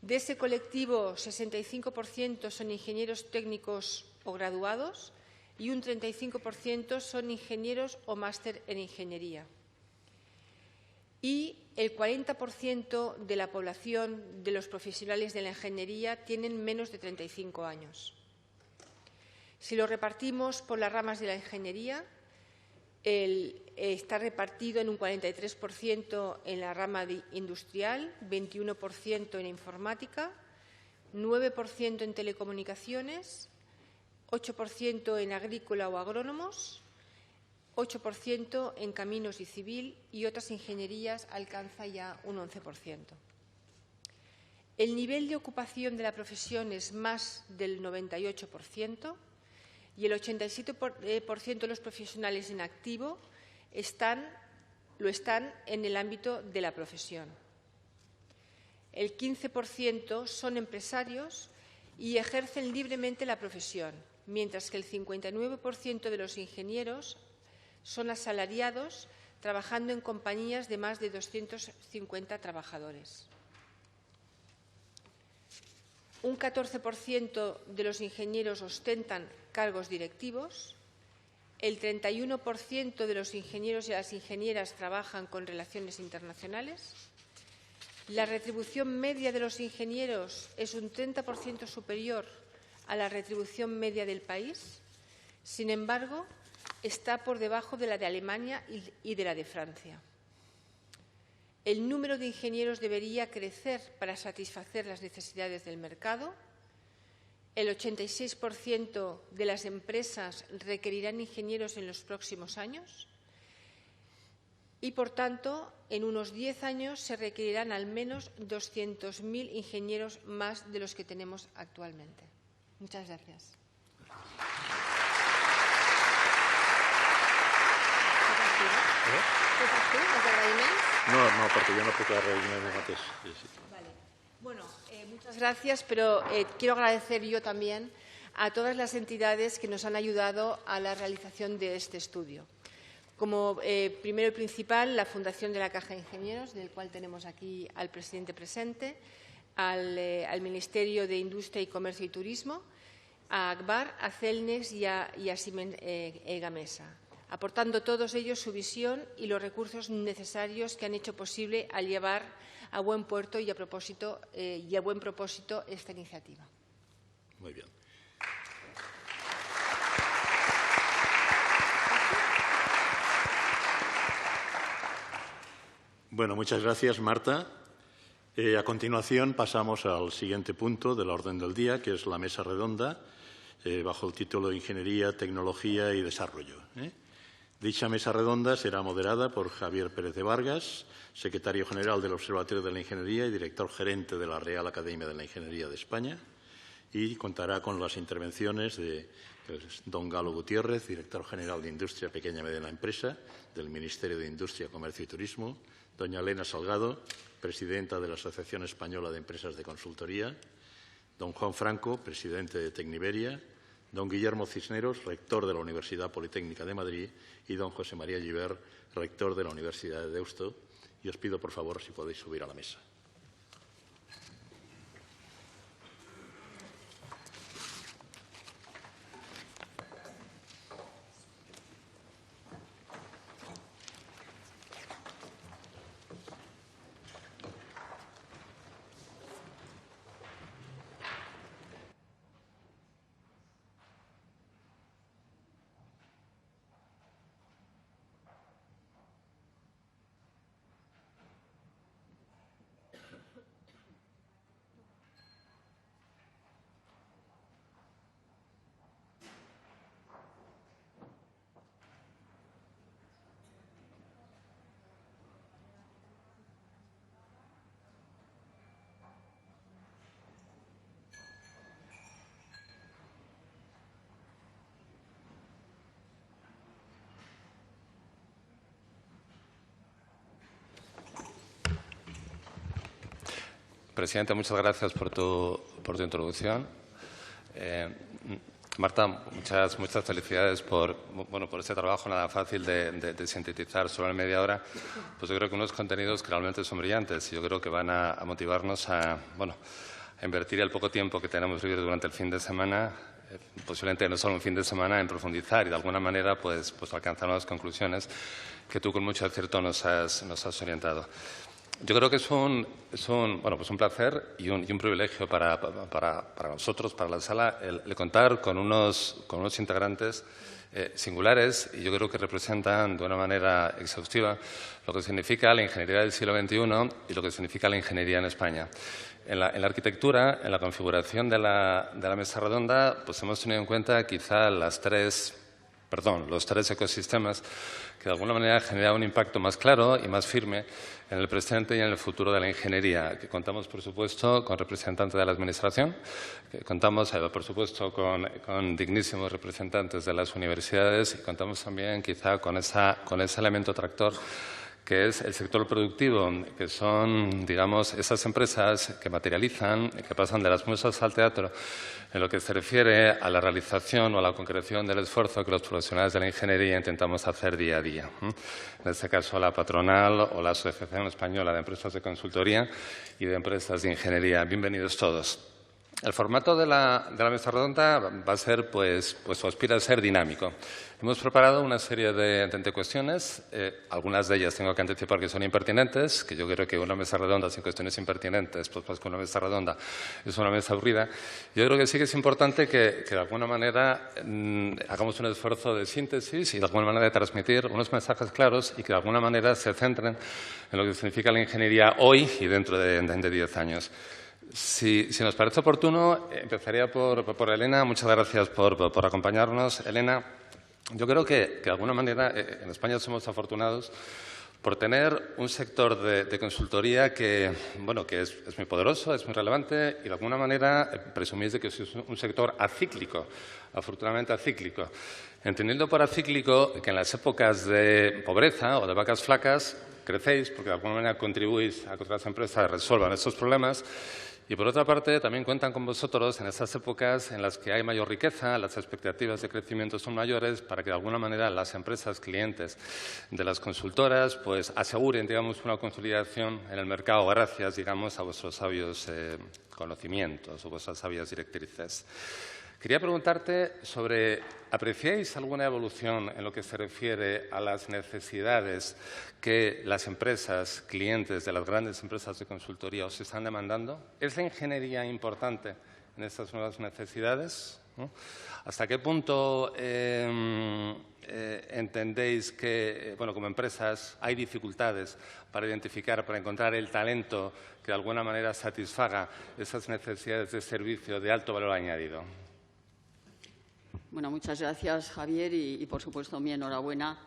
De ese colectivo, 65% son ingenieros técnicos o graduados y un 35% son ingenieros o máster en ingeniería. Y el 40% de la población de los profesionales de la ingeniería tienen menos de 35 años. Si lo repartimos por las ramas de la ingeniería, está repartido en un 43% en la rama industrial, 21% en informática, 9% en telecomunicaciones, 8% en agrícola o agrónomos, 8% en caminos y civil, y otras ingenierías alcanza ya un 11%. El nivel de ocupación de la profesión es más del 98% y el 87% de los profesionales en activo lo están en el ámbito de la profesión. El 15% son empresarios y ejercen libremente la profesión, mientras que el 59% de los ingenieros son asalariados trabajando en compañías de más de 250 trabajadores. Un 14% de los ingenieros ostentan cargos directivos, el 31% de los ingenieros y las ingenieras trabajan con relaciones internacionales, la retribución media de los ingenieros es un 30% superior a la retribución media del país, sin embargo, está por debajo de la de Alemania y de la de Francia. El número de ingenieros debería crecer para satisfacer las necesidades del mercado. El 86% de las empresas requerirán ingenieros en los próximos años y, por tanto, en unos 10 años se requerirán al menos 200.000 ingenieros más de los que tenemos actualmente. Muchas gracias. No, porque yo no puc agrair mateix. Sí. Vale. Bueno, muchas gracias, pero quiero agradecer yo también a todas las entidades que nos han ayudado a la realización de este estudio. Como primero y principal, la Fundación de la Caja de Ingenieros, del cual tenemos aquí al presidente presente, al Ministerio de Industria y Comercio y Turismo, a Agbar, a Celnex y a Siemens Gamesa, aportando todos ellos su visión y los recursos necesarios que han hecho posible al llevar a buen puerto y a buen propósito esta iniciativa. Muy bien. Bueno, muchas gracias, Marta. A continuación pasamos al siguiente punto de la orden del día, que es la mesa redonda, bajo el título de Ingeniería, Tecnología y Desarrollo. Dicha mesa redonda será moderada por Javier Pérez de Vargas, secretario general del Observatorio de la Ingeniería y director gerente de la Real Academia de la Ingeniería de España, y contará con las intervenciones de don Galo Gutiérrez, director general de Industria, Pequeña y Mediana Empresa del Ministerio de Industria, Comercio y Turismo, doña Elena Salgado, presidenta de la Asociación Española de Empresas de Consultoría, don Juan Franco, presidente de Tecniberia, don Guillermo Cisneros, rector de la Universidad Politécnica de Madrid, y don José María Gibert, rector de la Universidad de Deusto. Y os pido, por favor, si podéis subir a la mesa. Presidente, muchas gracias por tu introducción. Marta, muchas felicidades por este trabajo nada fácil de sintetizar solo en media hora. Pues yo creo que unos contenidos que realmente son brillantes y yo creo que van a motivarnos a invertir el poco tiempo que tenemos libre durante el fin de semana, posiblemente no solo un fin de semana, en profundizar y de alguna manera pues alcanzar unas conclusiones que tú con mucho acierto nos has orientado. Yo creo que es un placer y un privilegio para nosotros, para la sala, el contar con unos integrantes singulares, y yo creo que representan de una manera exhaustiva lo que significa la ingeniería del siglo XXI y lo que significa la ingeniería en España. En la arquitectura, en la configuración de la mesa redonda, pues hemos tenido en cuenta quizá los tres ecosistemas que de alguna manera generan un impacto más claro y más firme en el presente y en el futuro de la ingeniería. Que contamos, por supuesto, con representantes de la Administración, que contamos, por supuesto, con dignísimos representantes de las universidades, y contamos también quizá con ese elemento tractor que es el sector productivo, que son, digamos, esas empresas que materializan, que pasan de las musas al teatro, en lo que se refiere a la realización o a la concreción del esfuerzo que los profesionales de la ingeniería intentamos hacer día a día. En este caso, la patronal o la Asociación Española de Empresas de Consultoría y de Empresas de Ingeniería. Bienvenidos todos. El formato de la mesa redonda va a ser, o aspira a ser dinámico. Hemos preparado una serie de cuestiones. Algunas de ellas tengo que anticipar que son impertinentes, que yo creo que una mesa redonda sin cuestiones impertinentes, pues más que una mesa redonda, es una mesa aburrida. Yo creo que sí que es importante que de alguna manera hagamos un esfuerzo de síntesis y de alguna manera de transmitir unos mensajes claros y que de alguna manera se centren en lo que significa la ingeniería hoy y dentro de 10 años. Si nos parece oportuno, empezaría por Elena. Muchas gracias por acompañarnos. Elena, yo creo que de alguna manera en España somos afortunados por tener un sector de consultoría que es muy poderoso, es muy relevante y de alguna manera presumís de que es un sector acíclico, afortunadamente acíclico. Entendiendo por acíclico que en las épocas de pobreza o de vacas flacas crecéis porque de alguna manera contribuís a que otras empresas resuelvan estos problemas. Y, por otra parte, también cuentan con vosotros en esas épocas en las que hay mayor riqueza, las expectativas de crecimiento son mayores, para que de alguna manera las empresas clientes de las consultoras pues aseguren, digamos, una consolidación en el mercado gracias, digamos, a vuestros sabios conocimientos o vuestras sabias directrices. Quería preguntarte sobre, ¿apreciáis alguna evolución en lo que se refiere a las necesidades que las empresas, clientes de las grandes empresas de consultoría os están demandando? ¿Es la ingeniería importante en estas nuevas necesidades? ¿No? ¿Hasta qué punto entendéis que, como empresas, hay dificultades para identificar, para encontrar el talento que de alguna manera satisfaga esas necesidades de servicio de alto valor añadido? Bueno, muchas gracias, Javier, y por supuesto mi enhorabuena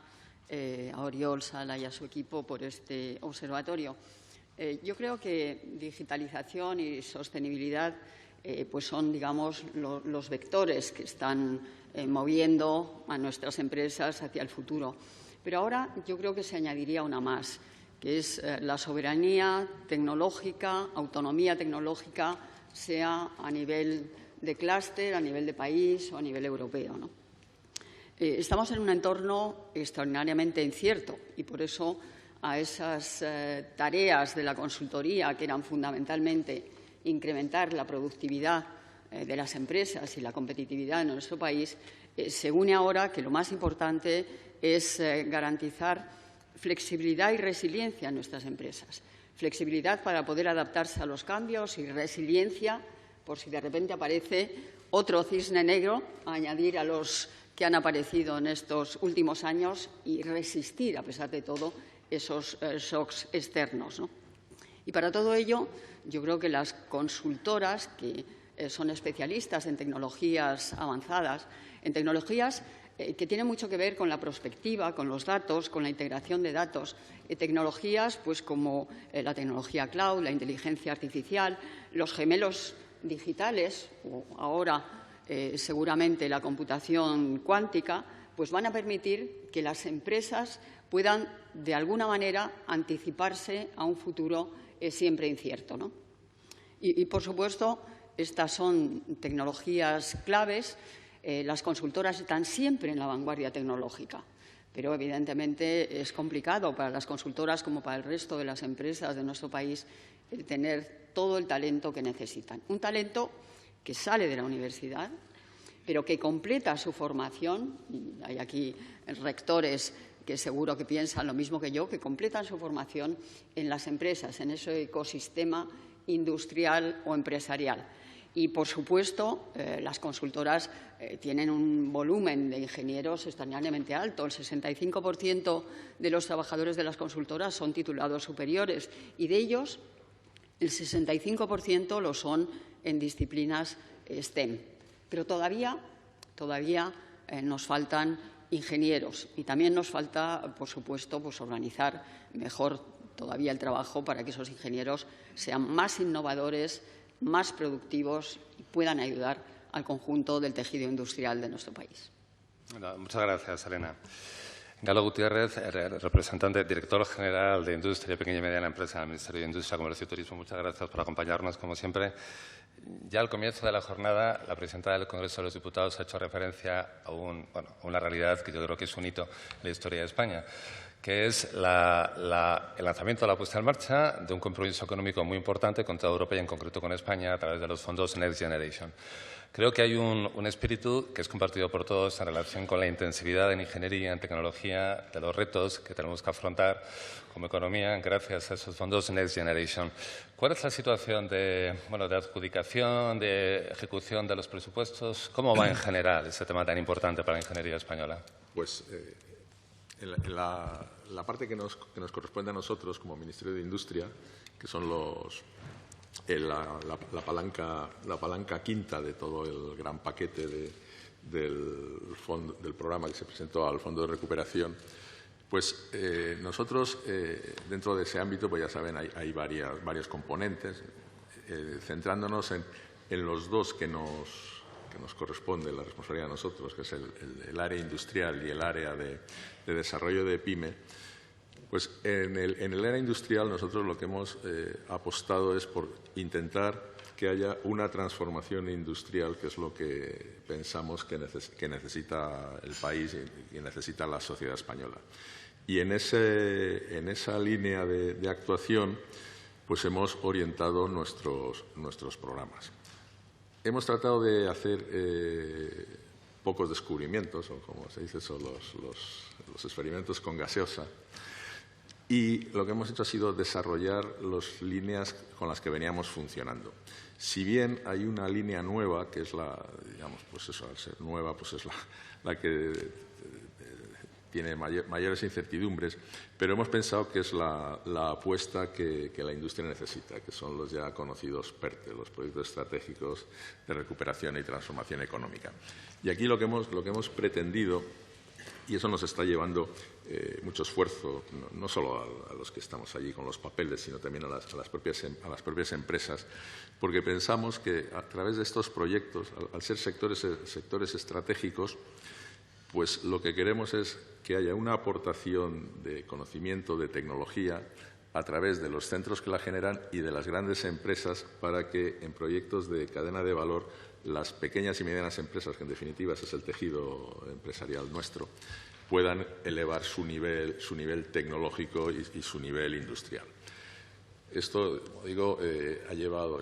a Oriol Sala y a su equipo por este observatorio. Yo creo que digitalización y sostenibilidad pues son, digamos, los vectores que están moviendo a nuestras empresas hacia el futuro. Pero ahora yo creo que se añadiría una más, que es la soberanía tecnológica, autonomía tecnológica, sea a nivel de clúster, a nivel de país o a nivel europeo, ¿no? Estamos en un entorno extraordinariamente incierto y por eso a esas tareas de la consultoría que eran fundamentalmente incrementar la productividad de las empresas y la competitividad en nuestro país, se une ahora que lo más importante es garantizar flexibilidad y resiliencia en nuestras empresas. Flexibilidad para poder adaptarse a los cambios y resiliencia por si de repente aparece otro cisne negro a añadir a los que han aparecido en estos últimos años y resistir, a pesar de todo, esos shocks externos, ¿no? Y para todo ello, yo creo que las consultoras, que son especialistas en tecnologías avanzadas, en tecnologías que tienen mucho que ver con la prospectiva, con los datos, con la integración de datos, tecnologías pues como la tecnología cloud, la inteligencia artificial, los gemelos digitales o ahora seguramente la computación cuántica, pues van a permitir que las empresas puedan de alguna manera anticiparse a un futuro siempre incierto, ¿no? Y por supuesto, estas son tecnologías claves. Las consultoras están siempre en la vanguardia tecnológica, pero evidentemente es complicado para las consultoras como para el resto de las empresas de nuestro país tener todo el talento que necesitan. Un talento que sale de la universidad, pero que completa su formación. Hay aquí rectores que seguro que piensan lo mismo que yo, que completan su formación en las empresas, en ese ecosistema industrial o empresarial. Y, por supuesto, las consultoras tienen un volumen de ingenieros extraordinariamente alto. El 65% de los trabajadores de las consultoras son titulados superiores y de ellos el 65% lo son en disciplinas STEM. Pero todavía nos faltan ingenieros y también nos falta, por supuesto, organizar mejor todavía el trabajo para que esos ingenieros sean más innovadores, más productivos y puedan ayudar al conjunto del tejido industrial de nuestro país. Muchas gracias, Elena. Galo Gutiérrez, director general de Industria, Pequeña y Mediana Empresa del Ministerio de Industria, Comercio y Turismo. Muchas gracias por acompañarnos, como siempre. Ya al comienzo de la jornada, la presidenta del Congreso de los Diputados ha hecho referencia a una realidad que yo creo que es un hito en la historia de España, que es el lanzamiento, la puesta en marcha de un compromiso económico muy importante con toda Europa y en concreto con España a través de los fondos Next Generation. Creo que hay un espíritu que es compartido por todos en relación con la intensividad en ingeniería, en tecnología, de los retos que tenemos que afrontar como economía gracias a esos fondos Next Generation. ¿Cuál es la situación de adjudicación, de ejecución de los presupuestos? ¿Cómo va en general ese tema tan importante para la ingeniería española? Pues en la parte que nos corresponde a nosotros como Ministerio de Industria, que son la palanca quinta de todo el gran paquete del programa que se presentó al Fondo de Recuperación, pues nosotros dentro de ese ámbito, pues ya saben, hay varios componentes, centrándonos en los dos que nos corresponde la responsabilidad a nosotros, que es el área industrial y el área de desarrollo de PYME. Pues en el área industrial nosotros lo que hemos apostado es por intentar que haya una transformación industrial, que es lo que pensamos que necesita el país y necesita la sociedad española. Y en esa línea de actuación pues hemos orientado nuestros programas. Hemos tratado de hacer pocos descubrimientos, o como se dice, son los experimentos con gaseosa. Y lo que hemos hecho ha sido desarrollar las líneas con las que veníamos funcionando. Si bien hay una línea nueva, que es al ser nueva, pues es la que tiene mayores incertidumbres, pero hemos pensado que es la apuesta que la industria necesita, que son los ya conocidos PERTE, los proyectos estratégicos de recuperación y transformación económica. Y aquí lo que hemos pretendido, y eso nos está llevando mucho esfuerzo, no solo a los que estamos allí con los papeles, sino también a las propias empresas, porque pensamos que a través de estos proyectos, al ser sectores estratégicos, pues lo que queremos es que haya una aportación de conocimiento, de tecnología, a través de los centros que la generan y de las grandes empresas, para que en proyectos de cadena de valor las pequeñas y medianas empresas, que en definitiva ese es el tejido empresarial nuestro, puedan elevar su nivel tecnológico y su nivel industrial. Esto, como digo,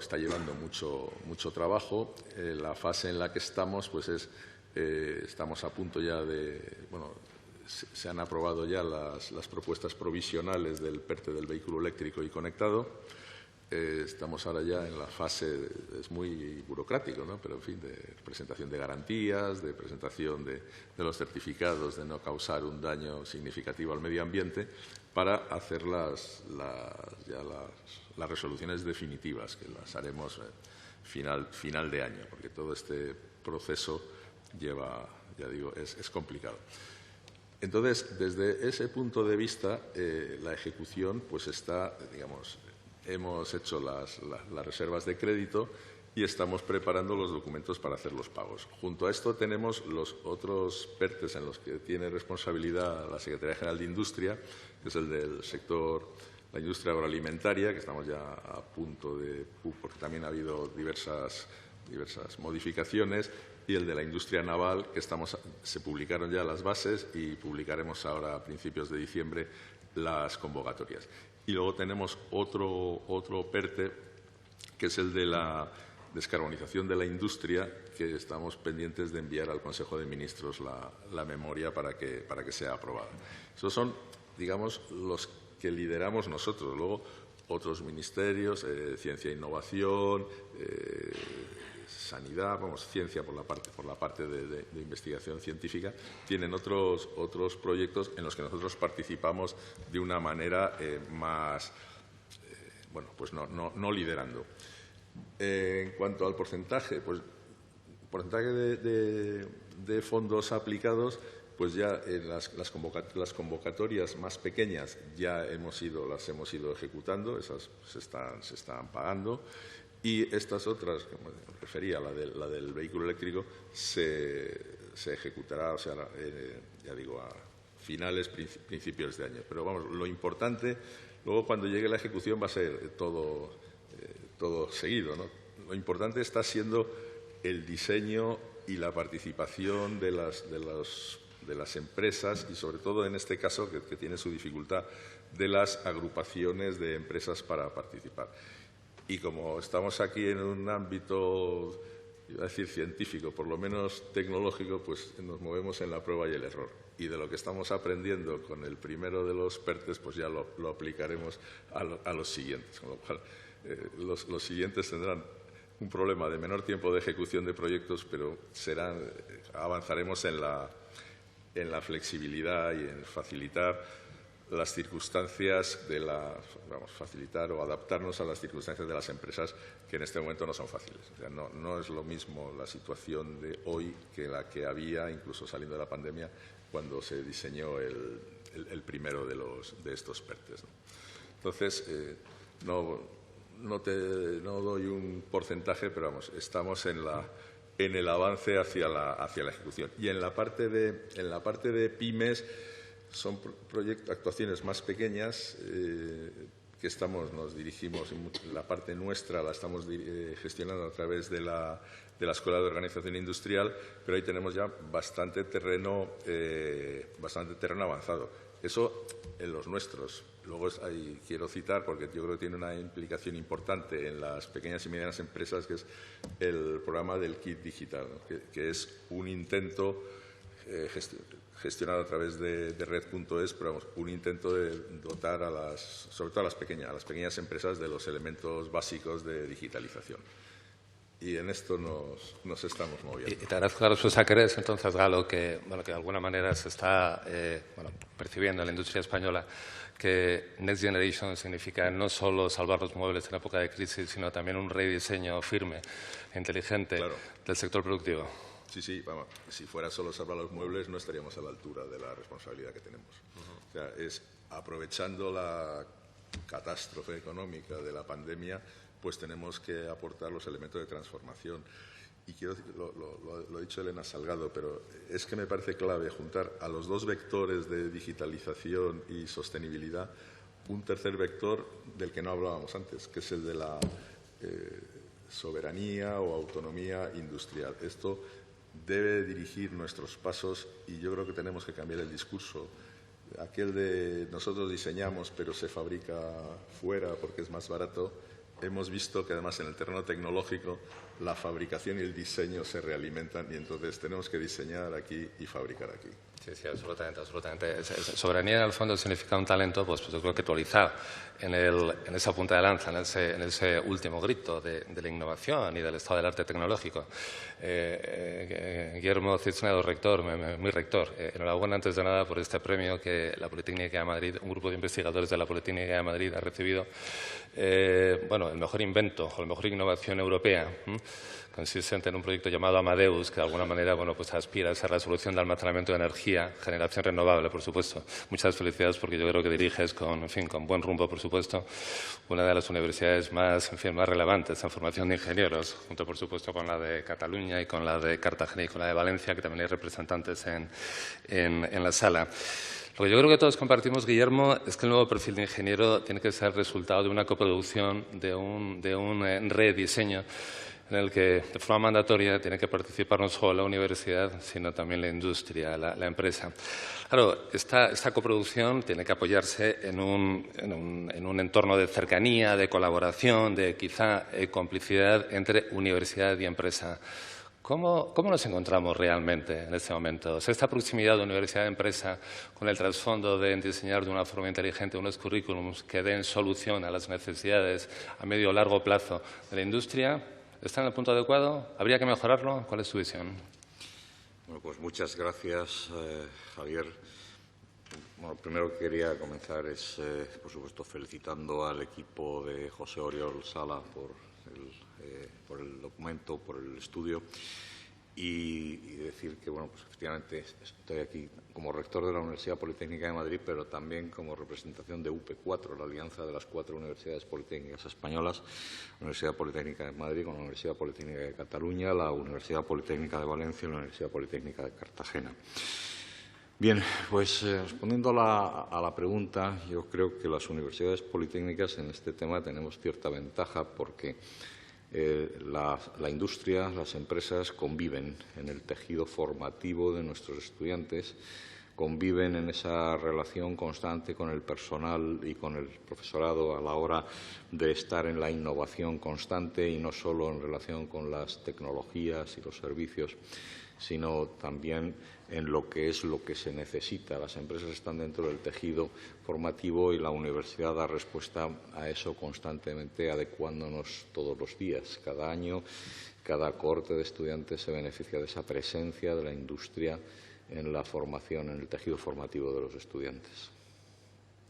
está llevando mucho trabajo. La fase en la que estamos, pues estamos a punto ya se han aprobado ya las propuestas provisionales del PERTE del vehículo eléctrico y conectado. Estamos ahora ya en la fase, es muy burocrático, ¿no? Pero en fin, de presentación de garantías, de presentación de los certificados de no causar un daño significativo al medio ambiente, para hacer las resoluciones definitivas, que las haremos final de año, porque todo este proceso lleva, ya digo, es complicado. Entonces, desde ese punto de vista, la ejecución pues está, digamos, hemos hecho las reservas de crédito y estamos preparando los documentos para hacer los pagos. Junto a esto tenemos los otros PERTES en los que tiene responsabilidad la Secretaría General de Industria, que es el del sector, la industria agroalimentaria, que estamos ya a punto porque también ha habido diversas modificaciones, y el de la industria naval, que se publicaron ya las bases y publicaremos ahora a principios de diciembre las convocatorias. Y luego tenemos otro PERTE, que es el de descarbonización de la industria, que estamos pendientes de enviar al Consejo de Ministros la memoria para que sea aprobada. Esos son, digamos, los que lideramos nosotros. Luego, otros ministerios, ciencia e innovación, sanidad, ciencia por la parte de investigación científica, tienen otros proyectos en los que nosotros participamos de una manera más, pues no liderando. En cuanto al porcentaje, pues porcentaje de fondos aplicados, pues ya en las convocatorias más pequeñas ya las hemos ido ejecutando, esas se están pagando, y estas otras, como me refería, la del vehículo eléctrico, se ejecutará, ya digo, a finales, principios de año. Pero vamos, lo importante, luego cuando llegue la ejecución va a ser todo seguido, ¿no? Lo importante está siendo el diseño y la participación de las empresas y, sobre todo, en este caso, que tiene su dificultad, de las agrupaciones de empresas para participar. Y como estamos aquí en un ámbito, iba a decir científico, por lo menos tecnológico, pues nos movemos en la prueba y el error. Y de lo que estamos aprendiendo con el primero de los PERTES, pues ya lo aplicaremos a los siguientes. Con lo cual, los siguientes tendrán un problema de menor tiempo de ejecución de proyectos, pero avanzaremos en la flexibilidad y en facilitar las circunstancias facilitar o adaptarnos a las circunstancias de las empresas, que en este momento no son fáciles. O sea, no es lo mismo la situación de hoy que la que había, incluso saliendo de la pandemia, cuando se diseñó el primero de estos PERTES, ¿no? Entonces, no doy un porcentaje, pero vamos, estamos en el avance hacia la ejecución. Y en la parte de pymes, son actuaciones más pequeñas que nos dirigimos, la parte nuestra la estamos gestionando a través de la Escuela de Organización Industrial, pero ahí tenemos ya bastante terreno avanzado. Eso en los nuestros. Luego ahí quiero citar, porque yo creo que tiene una implicación importante en las pequeñas y medianas empresas, que es el programa del kit digital, ¿no? que es un intento gestionado a través de red.es, pero vamos, un intento de dotar sobre todo a las pequeñas empresas de los elementos básicos de digitalización. Y en esto nos estamos moviendo. Y te agradezco la respuesta que eres, entonces, Galo, que de alguna manera se está percibiendo en la industria española que Next Generation significa no solo salvar los muebles en época de crisis, sino también un rediseño firme e inteligente del sector productivo. Sí, vamos, si fuera solo salvar los muebles no estaríamos a la altura de la responsabilidad que tenemos. O sea, es aprovechando la catástrofe económica de la pandemia, pues tenemos que aportar los elementos de transformación. Y lo ha dicho Elena Salgado, pero es que me parece clave juntar a los dos vectores de digitalización y sostenibilidad un tercer vector del que no hablábamos antes, que es el de la soberanía o autonomía industrial. Esto debe dirigir nuestros pasos y yo creo que tenemos que cambiar el discurso. Aquel de nosotros diseñamos pero se fabrica fuera porque es más barato. Hemos visto que además en el terreno tecnológico la fabricación y el diseño se realimentan y entonces tenemos que diseñar aquí y fabricar aquí. Sí, absolutamente. Soberanía en el fondo significa un talento, pues yo creo que actualizado en esa punta de lanza, en ese último grito de la innovación y del estado del arte tecnológico. Guillermo Cisneros, rector, mi rector, enhorabuena antes de nada por este premio que la Politécnica de Madrid, un grupo de investigadores de la Politécnica de Madrid ha recibido. El mejor invento o la mejor innovación europea, consistente en un proyecto llamado Amadeus, que de alguna manera pues aspira a esa resolución de almacenamiento de energía, generación renovable, por supuesto. Muchas felicidades porque yo creo que diriges con buen rumbo, por supuesto, una de las universidades más relevantes en formación de ingenieros, junto, por supuesto, con la de Cataluña y con la de Cartagena y con la de Valencia, que también hay representantes en la sala. Lo que yo creo que todos compartimos, Guillermo, es que el nuevo perfil de ingeniero tiene que ser resultado de una coproducción, de un rediseño en el que de forma mandatoria tiene que participar no solo la universidad, sino también la industria, la empresa. Claro, esta coproducción tiene que apoyarse en un entorno de cercanía, de colaboración, de quizá complicidad entre universidad y empresa. ¿Cómo nos encontramos realmente en este momento? Esta proximidad de universidad-empresa con el trasfondo de diseñar de una forma inteligente unos currículums que den solución a las necesidades a medio o largo plazo de la industria, ¿está en el punto adecuado? ¿Habría que mejorarlo? ¿Cuál es su visión? Bueno, pues muchas gracias, Javier. Bueno, primero que quería comenzar es, por supuesto, felicitando al equipo de José Oriol Sala por el documento, por el estudio y decir que, bueno, pues efectivamente estoy aquí como rector de la Universidad Politécnica de Madrid, pero también como representación de UP4, la alianza de las 4 universidades politécnicas españolas, la Universidad Politécnica de Madrid con la Universidad Politécnica de Cataluña, la Universidad Politécnica de Valencia y la Universidad Politécnica de Cartagena. Bien, pues respondiendo a la pregunta, yo creo que las universidades politécnicas en este tema tenemos cierta ventaja porque la industria, las empresas conviven en el tejido formativo de nuestros estudiantes, conviven en esa relación constante con el personal y con el profesorado a la hora de estar en la innovación constante y no solo en relación con las tecnologías y los servicios, sino también en lo que es lo que se necesita. Las empresas están dentro del tejido formativo y la universidad da respuesta a eso constantemente, adecuándonos todos los días. Cada año, cada cohorte de estudiantes se beneficia de esa presencia de la industria en la formación, en el tejido formativo de los estudiantes.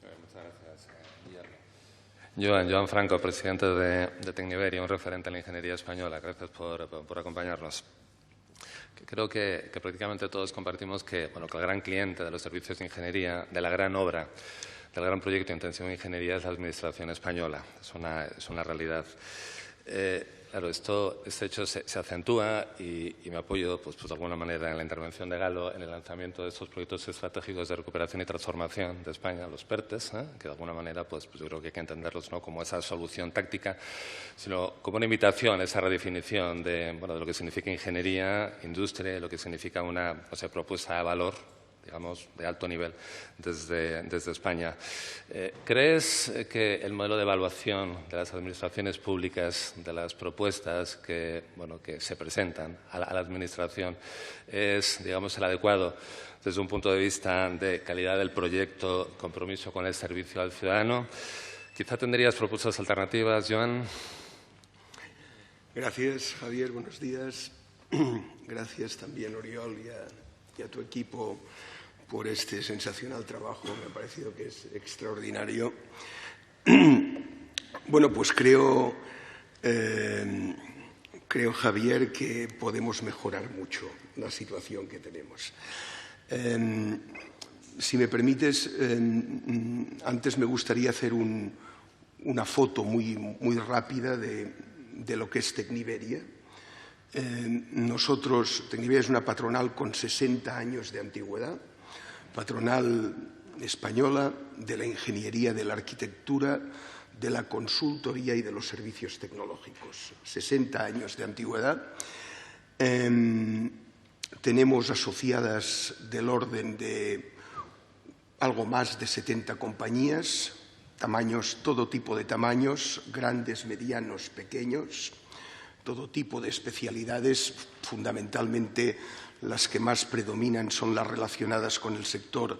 Muchas gracias, Joan Franco, presidente de Tecniberia, un referente en la ingeniería española. Gracias por acompañarnos. Creo que prácticamente todos compartimos que el gran cliente de los servicios de ingeniería, de la gran obra, del gran proyecto de intensivo de ingeniería es la Administración española. Es una realidad. Claro, este hecho se acentúa y me apoyo pues, de alguna manera en la intervención de Galo en el lanzamiento de estos proyectos estratégicos de recuperación y transformación de España, los PERTES, que de alguna manera pues yo creo que hay que entenderlos no como esa solución táctica, sino como una invitación a esa redefinición de lo que significa ingeniería, industria, lo que significa una propuesta de valor, digamos, de alto nivel desde España. ¿Crees que el modelo de evaluación de las administraciones públicas, de las propuestas que se presentan a la Administración es, digamos, el adecuado desde un punto de vista de calidad del proyecto, compromiso con el servicio al ciudadano? Quizá tendrías propuestas alternativas, Joan. Gracias, Javier. Buenos días. Gracias también, Oriol, y a tu equipo por este sensacional trabajo. Me ha parecido que es extraordinario. Bueno, pues creo, Javier, que podemos mejorar mucho la situación que tenemos. Si me permites, antes me gustaría hacer una foto muy rápida de lo que es Tecniberia. Tecniberia es una patronal con 60 años de antigüedad, patronal española de la ingeniería, de la arquitectura, de la consultoría y de los servicios tecnológicos. 60 años de antigüedad. Tenemos asociadas del orden de algo más de 70 compañías, todo tipo de tamaños, grandes, medianos, pequeños, todo tipo de especialidades. Fundamentalmente las que más predominan son las relacionadas con el sector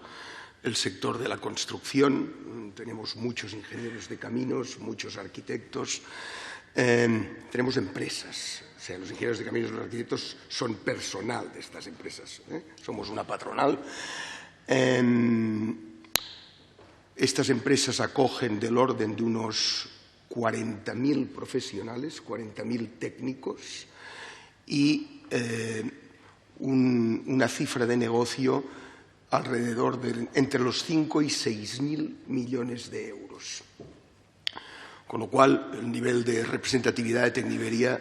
de la construcción. Tenemos muchos ingenieros de caminos, muchos arquitectos. Tenemos empresas. O sea, los ingenieros de caminos y los arquitectos son personal de estas empresas. Somos una patronal. Estas empresas acogen del orden de unos 40.000 profesionales, 40.000 técnicos y una cifra de negocio alrededor de entre los 5 y 6.000 millones de euros. Con lo cual, el nivel de representatividad de Tecniberia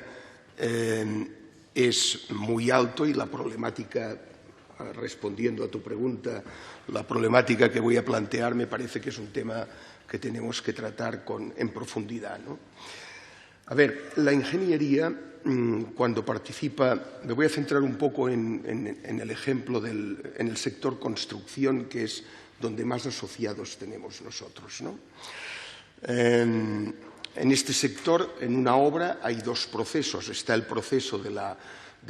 es muy alto y la problemática, respondiendo a tu pregunta, la problemática que voy a plantear me parece que es un tema que tenemos que tratar en profundidad, ¿no? A ver, la ingeniería, cuando participa, me voy a centrar un poco en el ejemplo en el sector construcción, que es donde más asociados tenemos nosotros, ¿no? En este sector, en una obra, hay dos procesos. Está el proceso de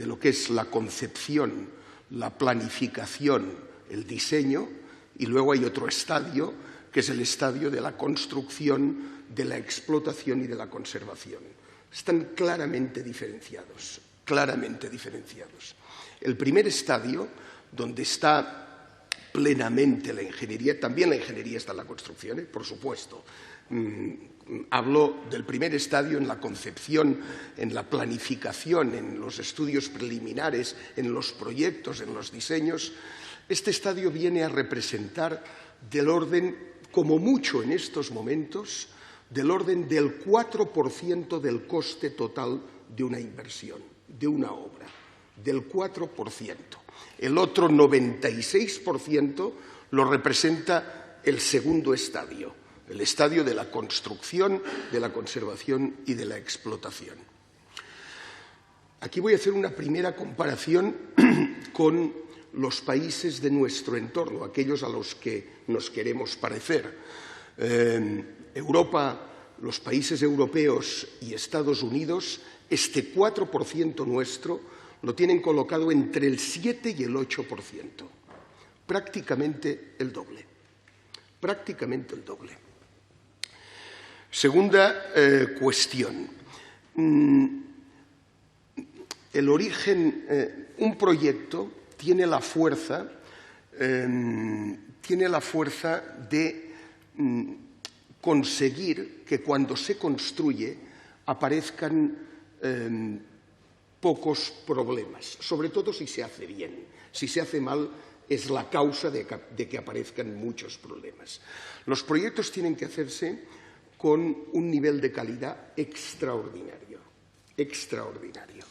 lo que es la concepción, la planificación, el diseño, y luego hay otro estadio, que es el estadio de la construcción, de la explotación y de la conservación. Están claramente diferenciados, claramente diferenciados. El primer estadio, donde está plenamente la ingeniería, también la ingeniería está en la construcción, por supuesto. Hablo del primer estadio en la concepción, en la planificación, en los estudios preliminares, en los proyectos, en los diseños. Este estadio viene a representar del orden, como mucho en estos momentos, del orden del 4% del coste total de una inversión, de una obra, del 4%. El otro 96% lo representa el segundo estadio, el estadio de la construcción, de la conservación y de la explotación. Aquí voy a hacer una primera comparación con los países de nuestro entorno, aquellos a los que nos queremos parecer. Europa, los países europeos y Estados Unidos, este 4% nuestro lo tienen colocado entre el 7 y el 8%. Prácticamente el doble. Prácticamente el doble. Segunda cuestión. El origen, un proyecto tiene la fuerza de conseguir que cuando se construye aparezcan pocos problemas, sobre todo si se hace bien. Si se hace mal, es la causa de que aparezcan muchos problemas. Los proyectos tienen que hacerse con un nivel de calidad extraordinario, extraordinario.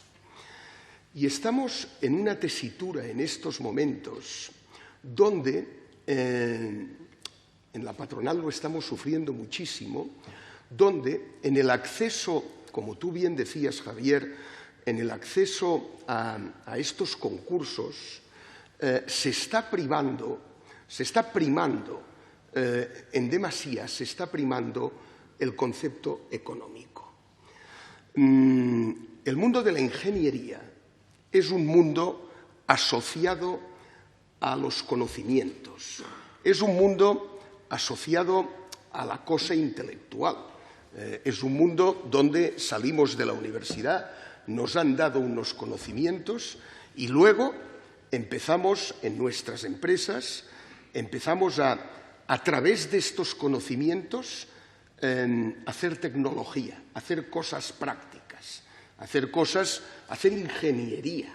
Y estamos en una tesitura en estos momentos donde en la patronal lo estamos sufriendo muchísimo, donde en el acceso, como tú bien decías, Javier, en el acceso a estos concursos se está primando en demasía, se está primando el concepto económico. El mundo de la ingeniería es un mundo asociado a los conocimientos, es un mundo asociado a la cosa intelectual, es un mundo donde salimos de la universidad, nos han dado unos conocimientos y luego empezamos en nuestras empresas, empezamos a través de estos conocimientos hacer tecnología, hacer cosas prácticas, hacer ingeniería,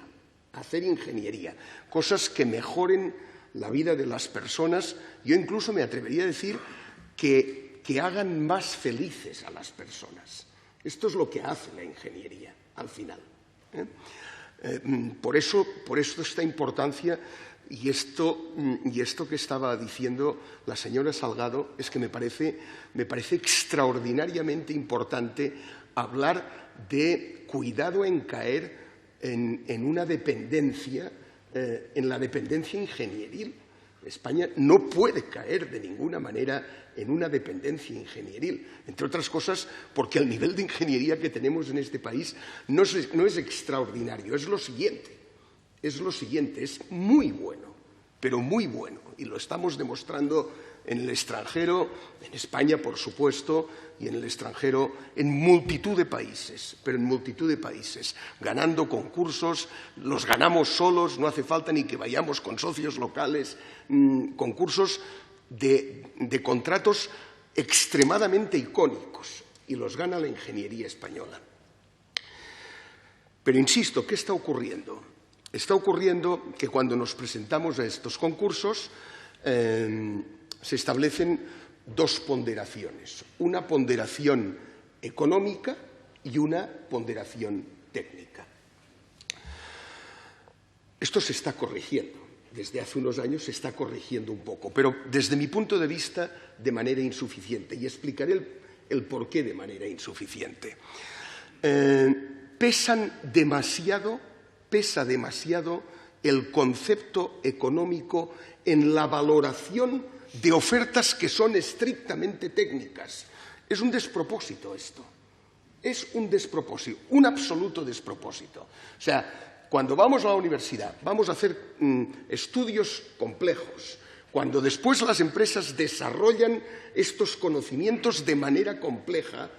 cosas que mejoren la vida de las personas. Yo incluso me atrevería a decir que hagan más felices a las personas. Esto es lo que hace la ingeniería al final. Por eso esta importancia y esto que estaba diciendo la señora Salgado es que me parece extraordinariamente importante hablar de cuidado en caer en una dependencia, en la dependencia ingenieril. España no puede caer de ninguna manera en una dependencia ingenieril, entre otras cosas porque el nivel de ingeniería que tenemos en este país no es extraordinario, es lo siguiente, es muy bueno, pero muy bueno, y lo estamos demostrando en el extranjero, en España, por supuesto, y en el extranjero, en multitud de países, ganando concursos, los ganamos solos, no hace falta ni que vayamos con socios locales, concursos de contratos extremadamente icónicos, y los gana la ingeniería española. Pero insisto, ¿qué está ocurriendo? Está ocurriendo que cuando nos presentamos a estos concursos se establecen dos ponderaciones, una ponderación económica y una ponderación técnica. Esto se está corrigiendo, desde hace unos años se está corrigiendo un poco, pero desde mi punto de vista de manera insuficiente, y explicaré el porqué de manera insuficiente. pesa demasiado el concepto económico en la valoración de ofertas que son estrictamente técnicas. Es un despropósito esto. Es un despropósito, un absoluto despropósito. O sea, cuando vamos a la universidad, vamos a hacer estudios complejos, cuando después las empresas desarrollan estos conocimientos de manera compleja,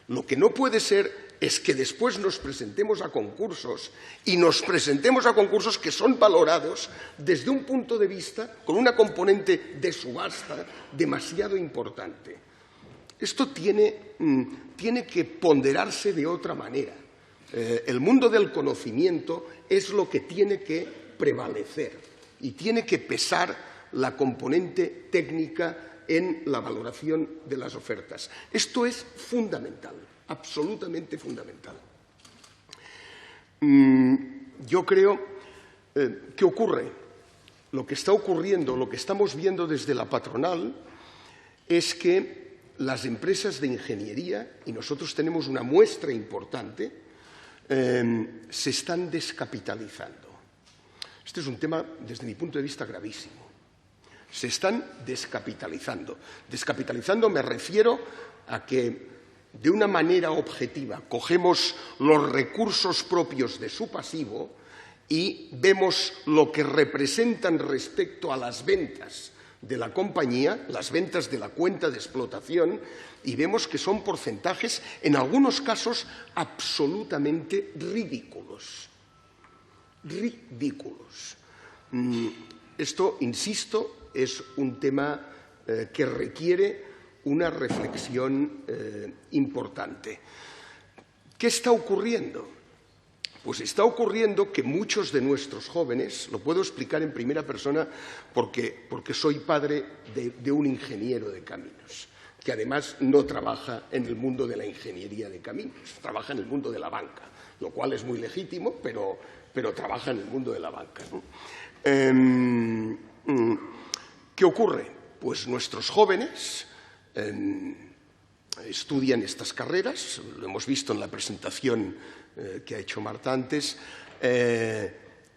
lo que no puede ser es que después nos presentemos a concursos y nos presentemos a concursos que son valorados desde un punto de vista con una componente de subasta demasiado importante. Esto tiene que ponderarse de otra manera. El mundo del conocimiento es lo que tiene que prevalecer y tiene que pesar la componente técnica en la valoración de las ofertas. Esto es fundamental, absolutamente fundamental. Yo creo que ocurre. Lo que está ocurriendo, lo que estamos viendo desde la patronal es que las empresas de ingeniería, y nosotros tenemos una muestra importante, se están descapitalizando. Este es un tema, desde mi punto de vista, gravísimo. Se están descapitalizando. Descapitalizando me refiero a que, de una manera objetiva, cogemos los recursos propios de su pasivo y vemos lo que representan respecto a las ventas de la compañía, las ventas de la cuenta de explotación, y vemos que son porcentajes, en algunos casos, absolutamente ridículos. Ridículos. Esto, insisto, es un tema que requiere una reflexión importante. ¿Qué está ocurriendo? Pues está ocurriendo que muchos de nuestros jóvenes, lo puedo explicar en primera persona porque soy padre de un ingeniero de caminos, que además no trabaja en el mundo de la ingeniería de caminos, trabaja en el mundo de la banca, lo cual es muy legítimo, pero trabaja en el mundo de la banca, ¿no? ¿Qué ocurre? Pues nuestros jóvenes estudian estas carreras, lo hemos visto en la presentación que ha hecho Marta antes,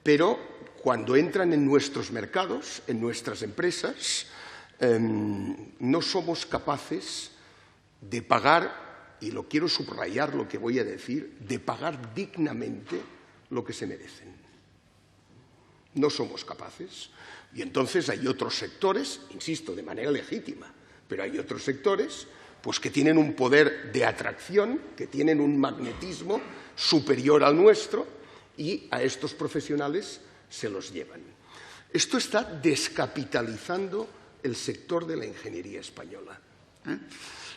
pero cuando entran en nuestros mercados, en nuestras empresas, no somos capaces de pagar, y lo quiero subrayar lo que voy a decir, de pagar dignamente lo que se merecen. No somos capaces. Y entonces hay otros sectores, insisto, de manera legítima, pero hay otros sectores pues, que tienen un poder de atracción, que tienen un magnetismo superior al nuestro, y a estos profesionales se los llevan. Esto está descapitalizando el sector de la ingeniería española.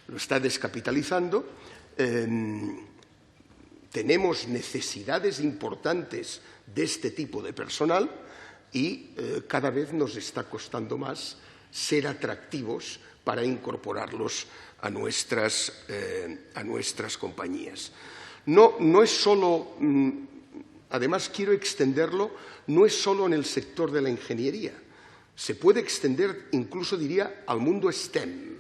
Lo está descapitalizando. Tenemos necesidades importantes de este tipo de personal y cada vez nos está costando más ser atractivos para incorporarlos a nuestras compañías. No es solo, además quiero extenderlo, no es solo en el sector de la ingeniería. Se puede extender, incluso diría, al mundo STEM.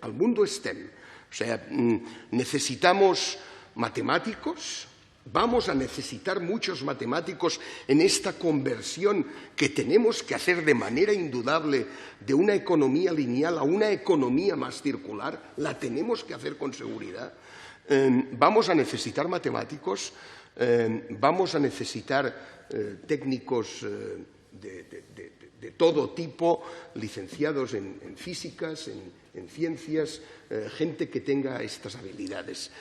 Al mundo STEM. O sea, necesitamos matemáticos, vamos a necesitar muchos matemáticos en esta conversión que tenemos que hacer de manera indudable de una economía lineal a una economía más circular, la tenemos que hacer con seguridad. Vamos a necesitar matemáticos, vamos a necesitar técnicos de todo tipo, licenciados en físicas, en ciencias, gente que tenga estas habilidades.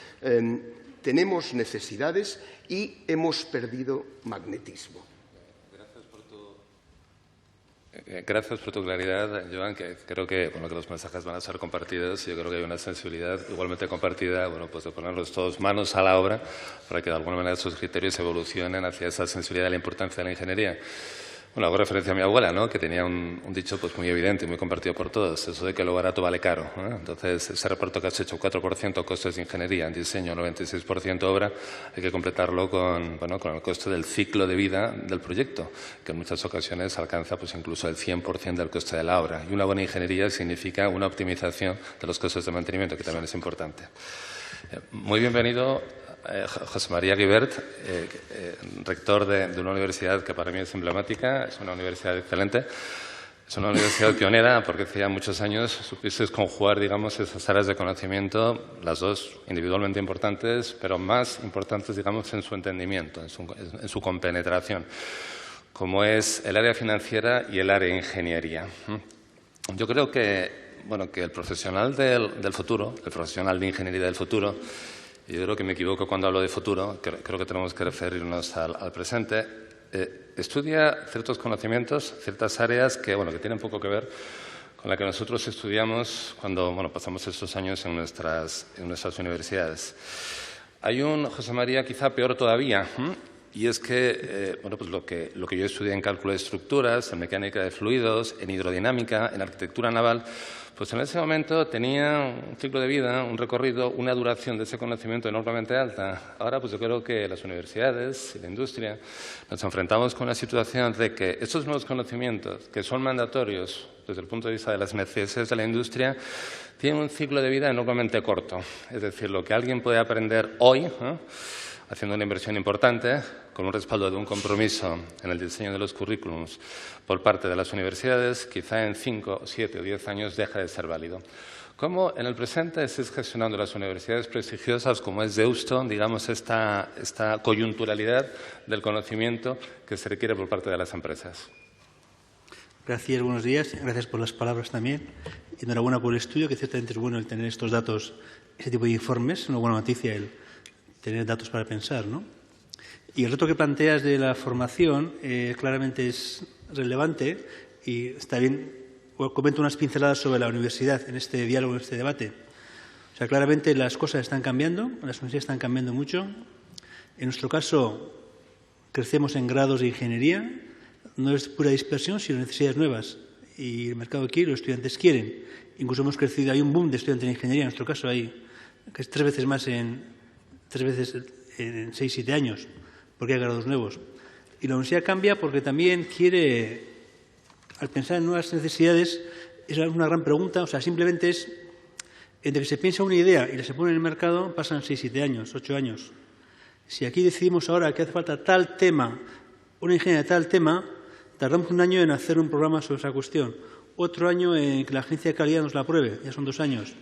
Tenemos necesidades y hemos perdido magnetismo. Gracias por tu claridad, Joan, que creo que los mensajes van a ser compartidos. Yo creo que hay una sensibilidad igualmente compartida, pues de ponernos todos manos a la obra para que de alguna manera esos criterios evolucionen hacia esa sensibilidad de la importancia de la ingeniería. Bueno, hago referencia a mi abuela, ¿no?, que tenía un dicho pues muy evidente y muy compartido por todos, eso de que lo barato vale caro, ¿eh? Entonces, ese reparto que has hecho, 4% costes de ingeniería, en diseño, 96% obra, hay que completarlo con el coste del ciclo de vida del proyecto, que en muchas ocasiones alcanza pues incluso el 100% del coste de la obra. Y una buena ingeniería significa una optimización de los costes de mantenimiento, que también es importante. Muy bienvenido José María Guibert, rector de una universidad que para mí es emblemática, es una universidad excelente. Es una universidad pionera porque hace ya muchos años supiste conjugar, digamos, esas áreas de conocimiento, las dos individualmente importantes, pero más importantes, digamos, en su entendimiento, en su compenetración, como es el área financiera y el área de ingeniería. Yo creo que, bueno, que el profesional del futuro, el profesional de ingeniería del futuro, y yo creo que me equivoco cuando hablo de futuro, creo que tenemos que referirnos al presente, estudia ciertos conocimientos, ciertas áreas que tienen poco que ver con la que nosotros estudiamos cuando pasamos estos años en nuestras universidades. Hay un José María quizá peor todavía, y es que pues lo que yo estudié en cálculo de estructuras, en mecánica de fluidos, en hidrodinámica, en arquitectura naval, pues en ese momento tenía un ciclo de vida, un recorrido, una duración de ese conocimiento enormemente alta. Ahora pues yo creo que las universidades y la industria nos enfrentamos con la situación de que estos nuevos conocimientos, que son mandatorios desde el punto de vista de las necesidades de la industria, tienen un ciclo de vida enormemente corto. Es decir, lo que alguien puede aprender hoy, haciendo una inversión importante, con un respaldo de un compromiso en el diseño de los currículums por parte de las universidades, quizá en 5, 7 o 10 años deja de ser válido. ¿Cómo en el presente estáis gestionando las universidades prestigiosas como es Deusto, digamos, esta coyunturalidad del conocimiento que se requiere por parte de las empresas? Gracias, buenos días. Gracias por las palabras también. Enhorabuena por el estudio, que ciertamente es bueno el tener estos datos, ese tipo de informes. Es una buena noticia el tener datos para pensar, ¿no? Y el reto que planteas de la formación claramente es relevante y está bien. Comento unas pinceladas sobre la universidad en este diálogo, en este debate. O sea, claramente las cosas están cambiando, las universidades están cambiando mucho. En nuestro caso, crecemos en grados de ingeniería. No es pura dispersión, sino necesidades nuevas. Y el mercado quiere, los estudiantes quieren. Incluso hemos crecido, hay un boom de estudiantes de ingeniería. En nuestro caso hay que es 3 veces más en 6-7 años, porque hay grados nuevos. Y la universidad cambia porque también quiere, al pensar en nuevas necesidades, es una gran pregunta. O sea, simplemente es, entre que se piensa una idea y la se pone en el mercado, pasan 6-7 años, 8 años. Si aquí decidimos ahora que hace falta tal tema, una ingeniería de tal tema, tardamos 1 año en hacer un programa sobre esa cuestión. Otro año en que la agencia de calidad nos la apruebe, ya son 2 años.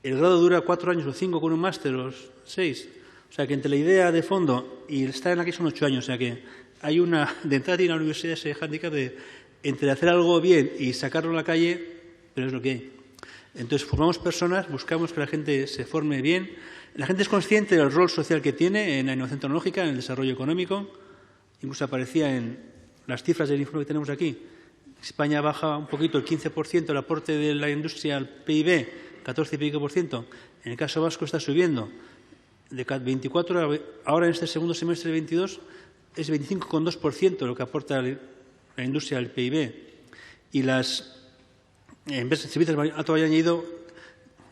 El grado dura 4 años o 5 con un máster o 6. O sea, que entre la idea de fondo y estar en aquí son 8 años. O sea, que hay una, de entrada tiene la universidad ese hándicap de entre hacer algo bien y sacarlo a la calle, pero es lo que hay. Entonces, formamos personas, buscamos que la gente se forme bien. La gente es consciente del rol social que tiene en la innovación tecnológica, en el desarrollo económico. Incluso aparecía en las cifras del informe que tenemos aquí. España baja un poquito, el 15% el aporte de la industria al PIB, 14 y pico %. En el caso vasco está subiendo. De 24, ahora en este segundo semestre del 22, es 25,2% lo que aporta la industria al PIB. Y las empresas de servicios de alto valor añadido,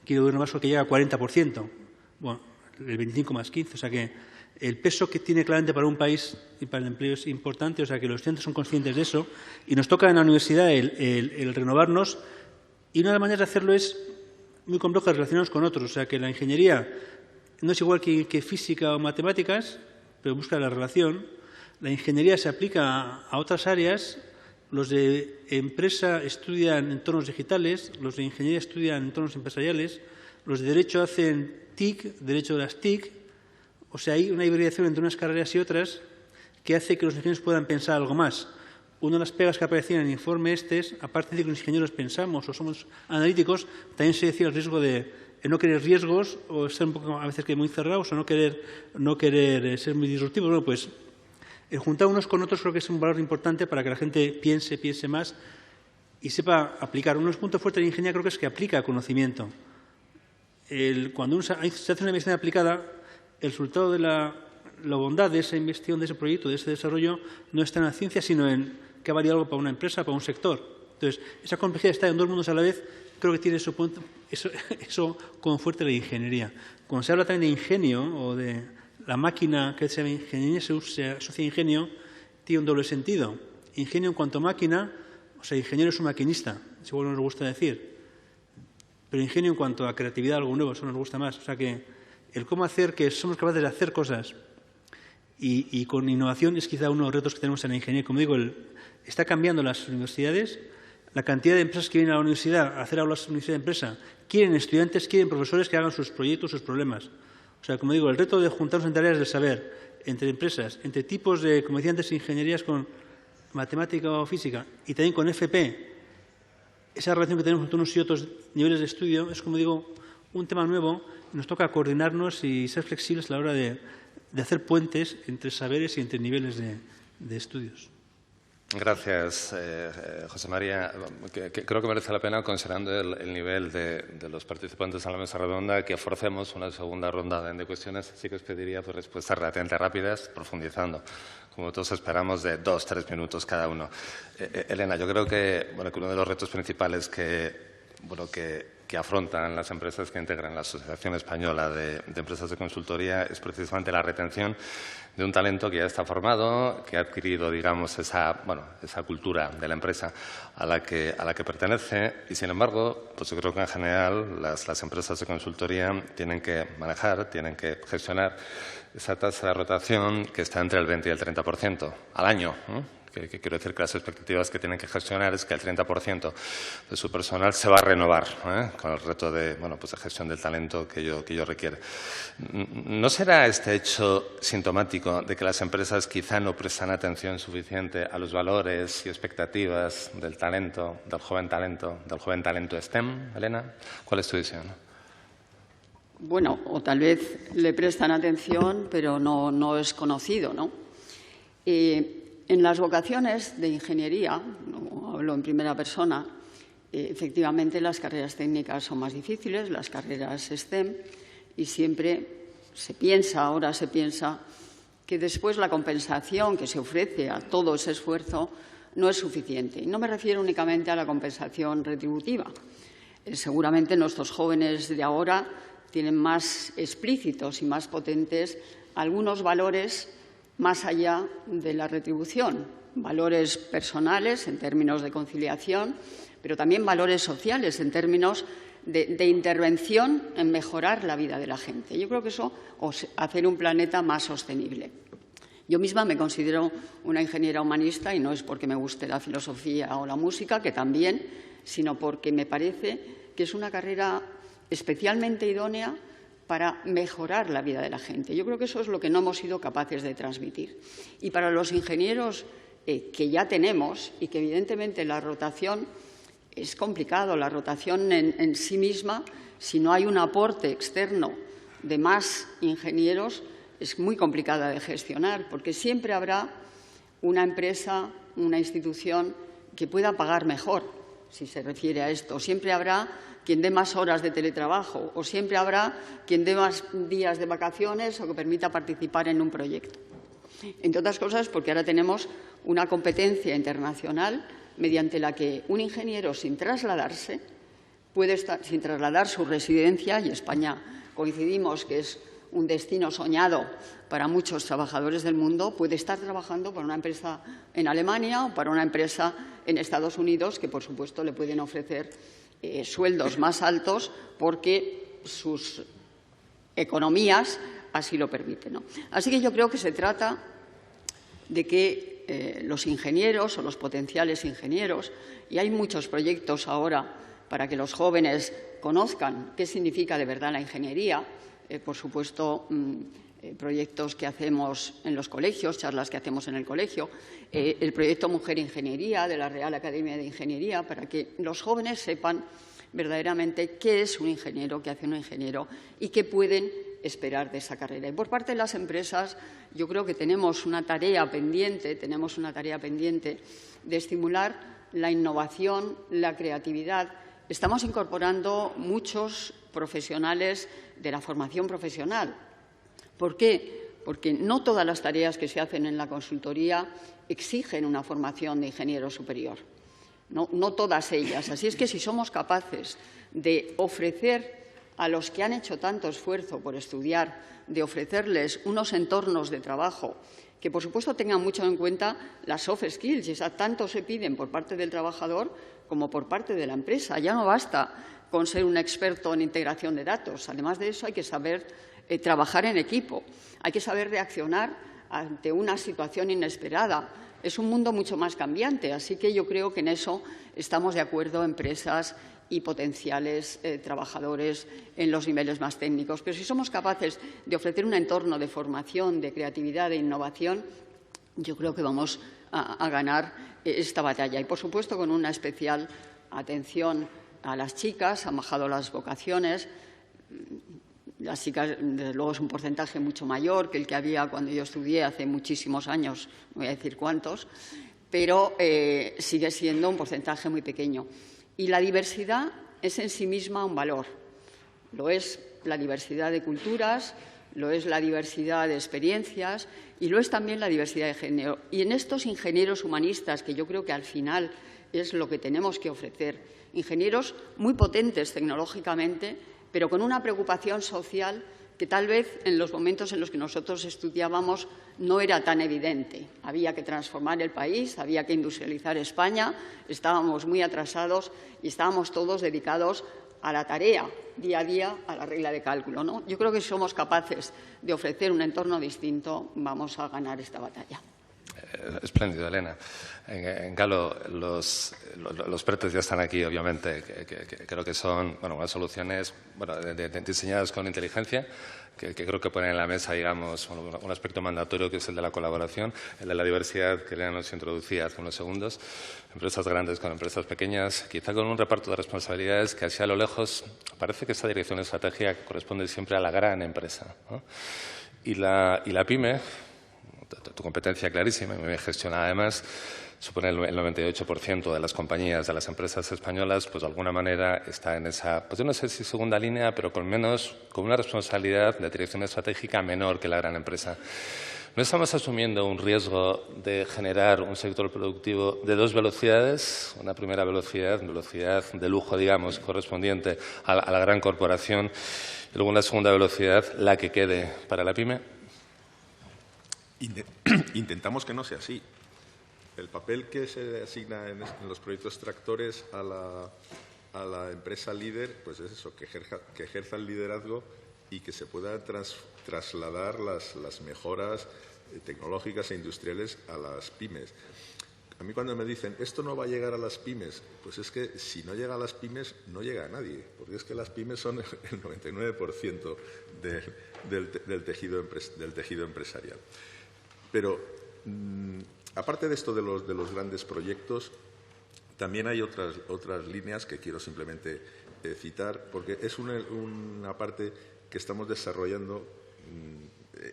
quiero ver más que llega a 40%. Bueno, el 25 más 15. O sea que el peso que tiene claramente para un país y para el empleo es importante. O sea que los estudiantes son conscientes de eso. Y nos toca en la universidad el renovarnos. Y una de las maneras de hacerlo es muy compleja, relacionarnos con otros. O sea que la ingeniería no es igual que física o matemáticas, pero busca la relación. La ingeniería se aplica a otras áreas. Los de empresa estudian entornos digitales, los de ingeniería estudian entornos empresariales, los de derecho hacen TIC, derecho de las TIC. O sea, hay una hibridación entre unas carreras y otras que hace que los ingenieros puedan pensar algo más. Una de las pegas que aparecían en el informe es, aparte de que los ingenieros pensamos o somos analíticos, también se decía el riesgo de no querer riesgos o ser un poco a veces que muy cerrados o no querer ser muy disruptivos. Bueno, pues el juntar unos con otros creo que es un valor importante para que la gente piense más y sepa aplicar. Uno de los puntos fuertes de la ingeniería creo que es que aplica conocimiento. Cuando se hace una investigación aplicada, el resultado de la bondad de esa investigación, de ese proyecto, de ese desarrollo, no está en la ciencia, sino en que ha valido algo para una empresa, para un sector. Entonces, esa complejidad está en 2 mundos a la vez, creo que tiene eso como fuerte la ingeniería. Cuando se habla también de ingenio o de la máquina que se llama ingeniería, se asocia a ingenio, tiene un doble sentido. Ingenio en cuanto a máquina, o sea, ingeniero es un maquinista, si igual no nos gusta decir. Pero ingenio en cuanto a creatividad, algo nuevo, eso nos gusta más. O sea que el cómo hacer que somos capaces de hacer cosas y con innovación es quizá uno de los retos que tenemos en la ingeniería. Como digo, está cambiando las universidades, la cantidad de empresas que vienen a la universidad a hacer aulas de universidad de empresa, quieren estudiantes, quieren profesores que hagan sus proyectos, sus problemas. O sea, como digo, el reto de juntarnos en tareas del saber entre empresas, entre tipos de, como decía antes, ingenierías con matemática o física y también con FP, esa relación que tenemos entre unos y otros niveles de estudio es, como digo, un tema nuevo. Nos toca coordinarnos y ser flexibles a la hora de hacer puentes entre saberes y entre niveles de estudios. Gracias, José María. Creo que merece la pena, considerando el nivel de los participantes en la mesa redonda, que forcemos una segunda ronda de cuestiones. Así que os pediría pues, respuestas relativamente rápidas, profundizando, como todos esperamos, de 2-3 minutos cada uno. Elena, yo creo que uno de los retos principales que afrontan las empresas que integran la Asociación Española de Empresas de Consultoría es precisamente la retención de un talento que ya está formado, que ha adquirido, digamos, esa cultura de la empresa a la que pertenece. Y, sin embargo, pues yo creo que en general las empresas de consultoría tienen que manejar, tienen que gestionar esa tasa de rotación que está entre el 20 y el 30% al año, ¿no? Que quiero decir que las expectativas que tienen que gestionar es que el 30% de su personal se va a renovar con el reto de gestión del talento que ello requiere. ¿No será este hecho sintomático de que las empresas quizá no prestan atención suficiente a los valores y expectativas del talento, del joven talento STEM, Elena? ¿Cuál es tu visión? Bueno, o tal vez le prestan atención, pero no es conocido, ¿no? En las vocaciones de ingeniería, no hablo en primera persona, efectivamente las carreras técnicas son más difíciles, las carreras STEM, y siempre ahora se piensa que después la compensación que se ofrece a todo ese esfuerzo no es suficiente. Y no me refiero únicamente a la compensación retributiva. Seguramente nuestros jóvenes de ahora tienen más explícitos y más potentes algunos valores más allá de la retribución, valores personales en términos de conciliación, pero también valores sociales en términos de intervención en mejorar la vida de la gente. Yo creo que eso, hacer un planeta más sostenible. Yo misma me considero una ingeniera humanista y no es porque me guste la filosofía o la música, que también, sino porque me parece que es una carrera especialmente idónea para mejorar la vida de la gente. Yo creo que eso es lo que no hemos sido capaces de transmitir. Y para los ingenieros que ya tenemos, y que evidentemente la rotación es complicado, la rotación en sí misma, si no hay un aporte externo de más ingenieros, es muy complicada de gestionar, porque siempre habrá una empresa, una institución que pueda pagar mejor, si se refiere a esto. Siempre habrá quien dé más horas de teletrabajo o siempre habrá quien dé más días de vacaciones o que permita participar en un proyecto. Entre otras cosas, porque ahora tenemos una competencia internacional mediante la que un ingeniero, sin trasladarse, sin trasladar su residencia, y España coincidimos que es un destino soñado para muchos trabajadores del mundo, puede estar trabajando para una empresa en Alemania o para una empresa en Estados Unidos que, por supuesto, le pueden ofrecer sueldos más altos porque sus economías así lo permiten, ¿no? Así que yo creo que se trata de que los ingenieros o los potenciales ingenieros, y hay muchos proyectos ahora para que los jóvenes conozcan qué significa de verdad la ingeniería, por supuesto, proyectos que hacemos en los colegios, charlas que hacemos en el colegio, el proyecto Mujer Ingeniería de la Real Academia de Ingeniería, para que los jóvenes sepan verdaderamente qué es un ingeniero, qué hace un ingeniero y qué pueden esperar de esa carrera. Y por parte de las empresas, yo creo que tenemos una tarea pendiente de estimular la innovación, la creatividad. Estamos incorporando muchos profesionales de la formación profesional. ¿Por qué? Porque no todas las tareas que se hacen en la consultoría exigen una formación de ingeniero superior. No todas ellas. Así es que si somos capaces de ofrecer a los que han hecho tanto esfuerzo por estudiar, de ofrecerles unos entornos de trabajo que, por supuesto, tengan mucho en cuenta las soft skills, y esas tanto se piden por parte del trabajador como por parte de la empresa. Ya no basta con ser un experto en integración de datos. Además de eso, hay que saber trabajar en equipo, hay que saber reaccionar ante una situación inesperada. Es un mundo mucho más cambiante, así que yo creo que en eso estamos de acuerdo empresas y potenciales trabajadores en los niveles más técnicos. Pero si somos capaces de ofrecer un entorno de formación, de creatividad, de innovación, yo creo que vamos a ganar esta batalla. Y, por supuesto, con una especial atención a las chicas, han bajado las vocaciones. Las chicas, desde luego, es un porcentaje mucho mayor que el que había cuando yo estudié hace muchísimos años, no voy a decir cuántos, pero sigue siendo un porcentaje muy pequeño. Y la diversidad es en sí misma un valor. Lo es la diversidad de culturas, lo es la diversidad de experiencias y lo es también la diversidad de género. Y en estos ingenieros humanistas, que yo creo que al final es lo que tenemos que ofrecer, ingenieros muy potentes tecnológicamente, pero con una preocupación social que tal vez en los momentos en los que nosotros estudiábamos no era tan evidente. Había que transformar el país, había que industrializar España, estábamos muy atrasados y estábamos todos dedicados a la tarea, día a día, a la regla de cálculo, ¿no? Yo creo que si somos capaces de ofrecer un entorno distinto, vamos a ganar esta batalla. Espléndido, Elena. En Galo, los PRETES ya están aquí, obviamente. Que creo que son unas soluciones diseñadas con inteligencia, que creo que ponen en la mesa, digamos, un aspecto mandatorio que es el de la colaboración, el de la diversidad que Elena nos introducía hace unos segundos. Empresas grandes con empresas pequeñas, quizá con un reparto de responsabilidades que, así a lo lejos, parece que esta dirección estratégica corresponde siempre a la gran empresa, ¿no? Y la PYME, tu competencia clarísima y muy bien gestionada además, supone el 98% de las compañías, de las empresas españolas, pues de alguna manera está en esa, pues yo no sé si segunda línea, pero con una responsabilidad de dirección estratégica menor que la gran empresa. ¿No estamos asumiendo un riesgo de generar un sector productivo de dos velocidades? Una primera velocidad de lujo, digamos, correspondiente a la gran corporación, y luego una segunda velocidad, la que quede para la PYME. Intentamos que no sea así. El papel que se asigna en los proyectos tractores a la empresa líder, pues es eso, que ejerza el liderazgo y que se pueda trasladar las mejoras tecnológicas e industriales a las pymes. A mí cuando me dicen, esto no va a llegar a las pymes, pues es que si no llega a las pymes, no llega a nadie, porque es que las pymes son el 99% del tejido empresarial. Pero, aparte de esto de los grandes proyectos, también hay otras líneas que quiero simplemente citar, porque es una parte que estamos desarrollando,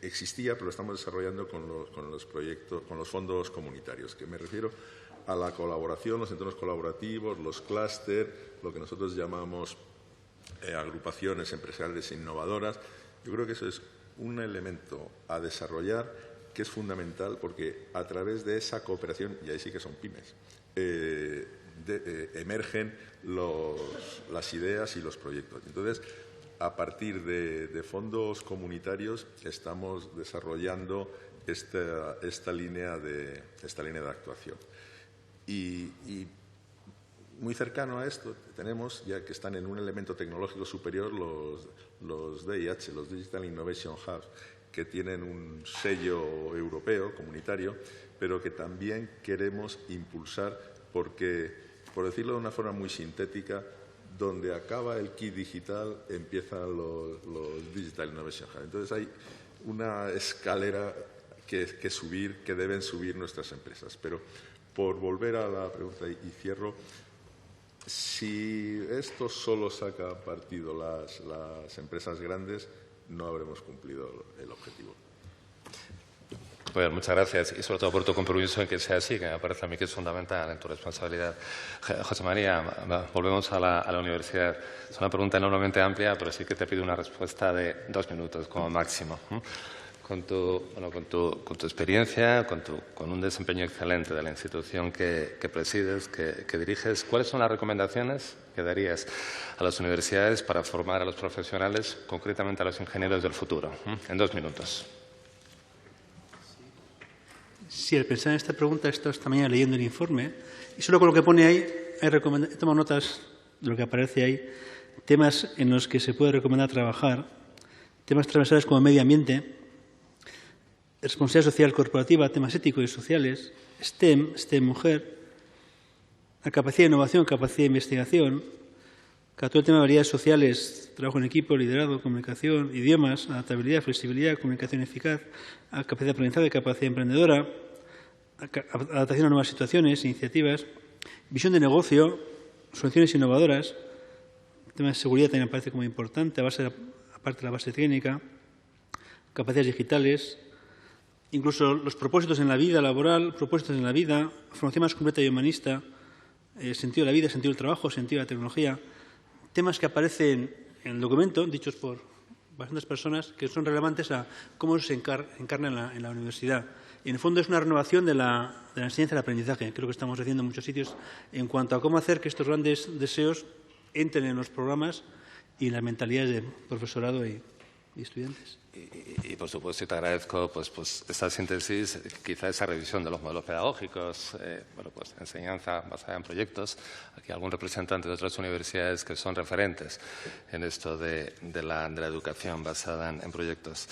existía, pero lo estamos desarrollando con los proyectos, con los fondos comunitarios, que me refiero a la colaboración, los entornos colaborativos, los clúster, lo que nosotros llamamos agrupaciones empresariales innovadoras. Yo creo que eso es un elemento a desarrollar que es fundamental, porque a través de esa cooperación, y ahí sí que son pymes, emergen las ideas y los proyectos. Entonces, a partir de fondos comunitarios estamos desarrollando esta línea de actuación. Y muy cercano a esto tenemos, ya que están en un elemento tecnológico superior, los DIH, los Digital Innovation Hubs, que tienen un sello europeo, comunitario, pero que también queremos impulsar porque, por decirlo de una forma muy sintética, donde acaba el kit digital empiezan los Digital Innovation Hubs. Entonces hay una escalera que deben subir nuestras empresas. Pero por volver a la pregunta y cierro, si esto solo saca partido las empresas grandes, no habremos cumplido el objetivo. Pues muchas gracias y sobre todo por tu compromiso en que sea así, que me parece a mí que es fundamental en tu responsabilidad. José María, volvemos a la universidad. Es una pregunta enormemente amplia, pero sí que te pido una respuesta de 2 minutos como máximo. Con tu experiencia, con un desempeño excelente de la institución que presides, que diriges, ¿cuáles son las recomendaciones que darías a las universidades para formar a los profesionales, concretamente a los ingenieros del futuro? En 2 minutos. Sí, al pensar en esta pregunta, esta mañana leyendo el informe, y solo con lo que pone ahí, he tomado notas de lo que aparece ahí. temas en los que se puede recomendar trabajar, temas transversales como medio ambiente, responsabilidad social corporativa, temas éticos y sociales, STEM mujer, la capacidad de innovación, capacidad de investigación, todo el tema de habilidades sociales, trabajo en equipo, liderazgo, comunicación, idiomas, adaptabilidad, flexibilidad, comunicación eficaz, capacidad de aprendizaje, capacidad emprendedora, adaptación a nuevas situaciones, iniciativas, visión de negocio, soluciones innovadoras, el tema de seguridad también me parece como importante, aparte de la base técnica, capacidades digitales, incluso los propósitos en la vida laboral, propósitos en la vida, formación más completa y humanista, sentido de la vida, sentido del trabajo, sentido de la tecnología, temas que aparecen en el documento, dichos por bastantes personas, que son relevantes a cómo se encarna en la universidad. Y, en el fondo, es una renovación de la enseñanza y el aprendizaje. Creo que estamos haciendo en muchos sitios en cuanto a cómo hacer que estos grandes deseos entren en los programas y en las mentalidades de profesorado y estudiantes. Y por supuesto, te agradezco pues esta síntesis, quizá esa revisión de los modelos pedagógicos, enseñanza basada en proyectos. Aquí algún representante de otras universidades que son referentes en esto de la educación basada en proyectos.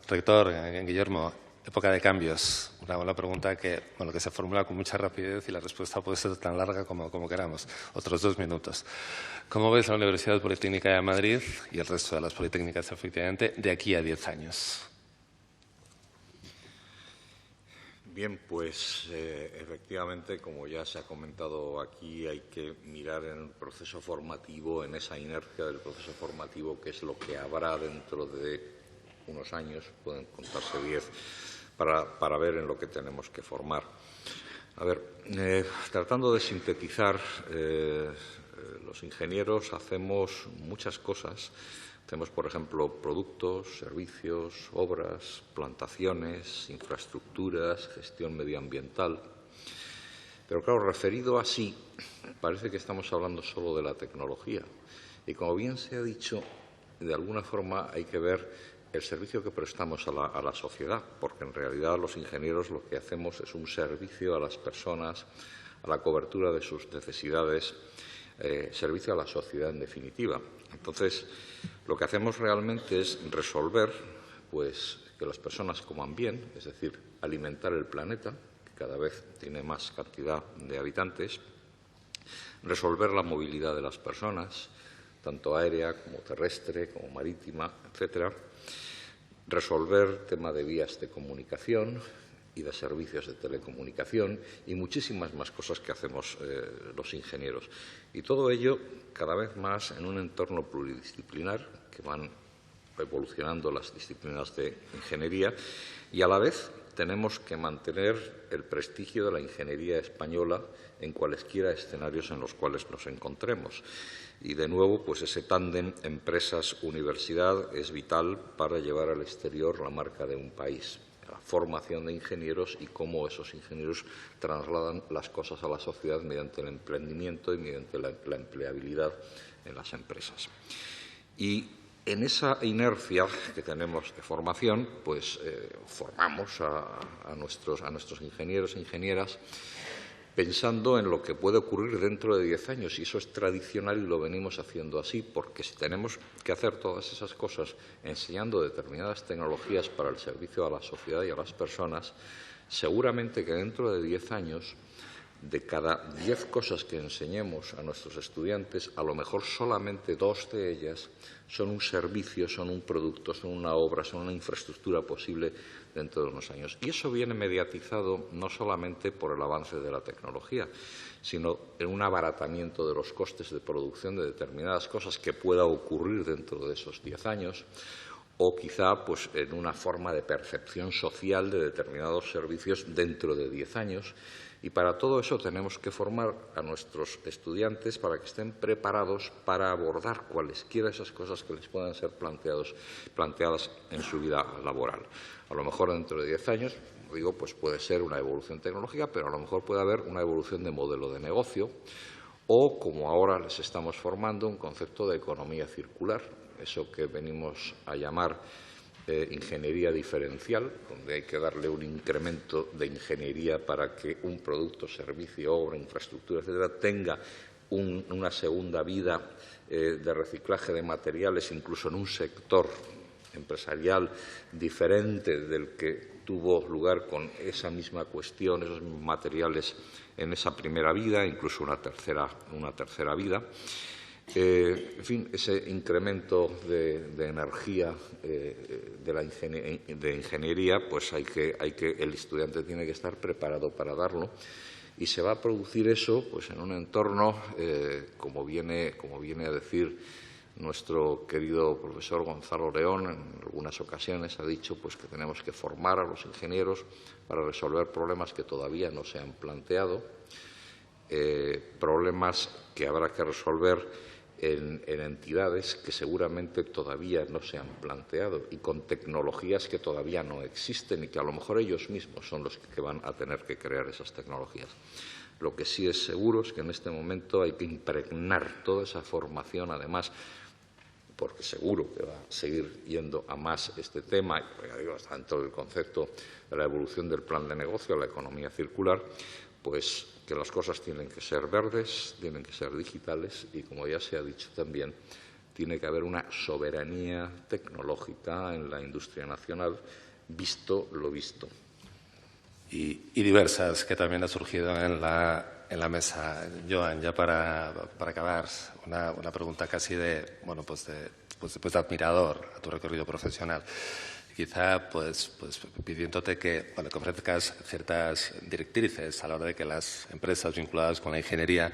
Rector, Guillermo, época de cambios. Una pregunta que se formula con mucha rapidez y la respuesta puede ser tan larga como queramos. Otros 2 minutos. ¿Cómo ves la Universidad Politécnica de Madrid y el resto de las politécnicas, efectivamente, de aquí a 10 años? Bien, pues efectivamente, como ya se ha comentado aquí, hay que mirar en el proceso formativo, en esa inercia del proceso formativo, que es lo que habrá dentro de unos años, pueden contarse 10, para ver en lo que tenemos que formar. A ver, tratando de sintetizar, los ingenieros hacemos muchas cosas. Hacemos, por ejemplo, productos, servicios, obras, plantaciones, infraestructuras, gestión medioambiental. Pero, claro, referido así, parece que estamos hablando solo de la tecnología. Y, como bien se ha dicho, de alguna forma hay que ver el servicio que prestamos a la sociedad, porque en realidad los ingenieros lo que hacemos es un servicio a las personas, a la cobertura de sus necesidades, servicio a la sociedad en definitiva. Entonces, lo que hacemos realmente es resolver pues, que las personas coman bien, es decir, alimentar el planeta, que cada vez tiene más cantidad de habitantes, resolver la movilidad de las personas, tanto aérea como terrestre, como marítima, etcétera, resolver tema de vías de comunicación y de servicios de telecomunicación y muchísimas más cosas que hacemos los ingenieros. Y todo ello cada vez más en un entorno pluridisciplinar que van evolucionando las disciplinas de ingeniería y a la vez tenemos que mantener el prestigio de la ingeniería española en cualesquiera escenarios en los cuales nos encontremos. Y, de nuevo, pues ese tándem empresas-universidad es vital para llevar al exterior la marca de un país, la formación de ingenieros y cómo esos ingenieros trasladan las cosas a la sociedad mediante el emprendimiento y mediante la empleabilidad en las empresas. Y en esa inercia que tenemos de formación, pues formamos a nuestros ingenieros e ingenieras pensando en lo que puede ocurrir dentro de 10 años. Y eso es tradicional y lo venimos haciendo así, porque si tenemos que hacer todas esas cosas enseñando determinadas tecnologías para el servicio a la sociedad y a las personas, seguramente que dentro de 10 años, de cada 10 cosas que enseñemos a nuestros estudiantes, a lo mejor solamente 2 de ellas son un servicio, son un producto, son una obra, son una infraestructura posible dentro de unos años. Y eso viene mediatizado no solamente por el avance de la tecnología, sino en un abaratamiento de los costes de producción de determinadas cosas que pueda ocurrir dentro de esos 10 años, o quizá pues, en una forma de percepción social de determinados servicios dentro de 10 años. Y para todo eso tenemos que formar a nuestros estudiantes para que estén preparados para abordar cualesquiera de esas cosas que les puedan ser planteadas en su vida laboral. A lo mejor dentro de 10 años, como digo, pues puede ser una evolución tecnológica, pero a lo mejor puede haber una evolución de modelo de negocio o, como ahora les estamos formando, un concepto de economía circular, eso que venimos a llamar ingeniería diferencial, donde hay que darle un incremento de ingeniería para que un producto, servicio, obra, infraestructura, etcétera, tenga una segunda vida de reciclaje de materiales, incluso en un sector empresarial diferente del que tuvo lugar con esa misma cuestión, esos mismos materiales en esa primera vida, incluso una tercera vida. En fin, ese incremento de energía de ingeniería, pues el estudiante tiene que estar preparado para darlo, y se va a producir eso pues en un entorno, como viene a decir nuestro querido profesor Gonzalo León, en algunas ocasiones ha dicho pues que tenemos que formar a los ingenieros para resolver problemas que todavía no se han planteado, problemas que habrá que resolver en entidades que seguramente todavía no se han planteado y con tecnologías que todavía no existen y que a lo mejor ellos mismos son los que van a tener que crear esas tecnologías. Lo que sí es seguro es que en este momento hay que impregnar toda esa formación, además, porque seguro que va a seguir yendo a más este tema, y ya digo, está dentro del concepto de la evolución del plan de negocio, la economía circular, pues que las cosas tienen que ser verdes, tienen que ser digitales y, como ya se ha dicho también, tiene que haber una soberanía tecnológica en la industria nacional, visto lo visto. Y diversas que también ha surgido en la mesa. Joan, ya para acabar, una pregunta casi de admirador a tu recorrido profesional. Quizá pues pidiéndote que ofrezcas ciertas directrices a la hora de que las empresas vinculadas con la ingeniería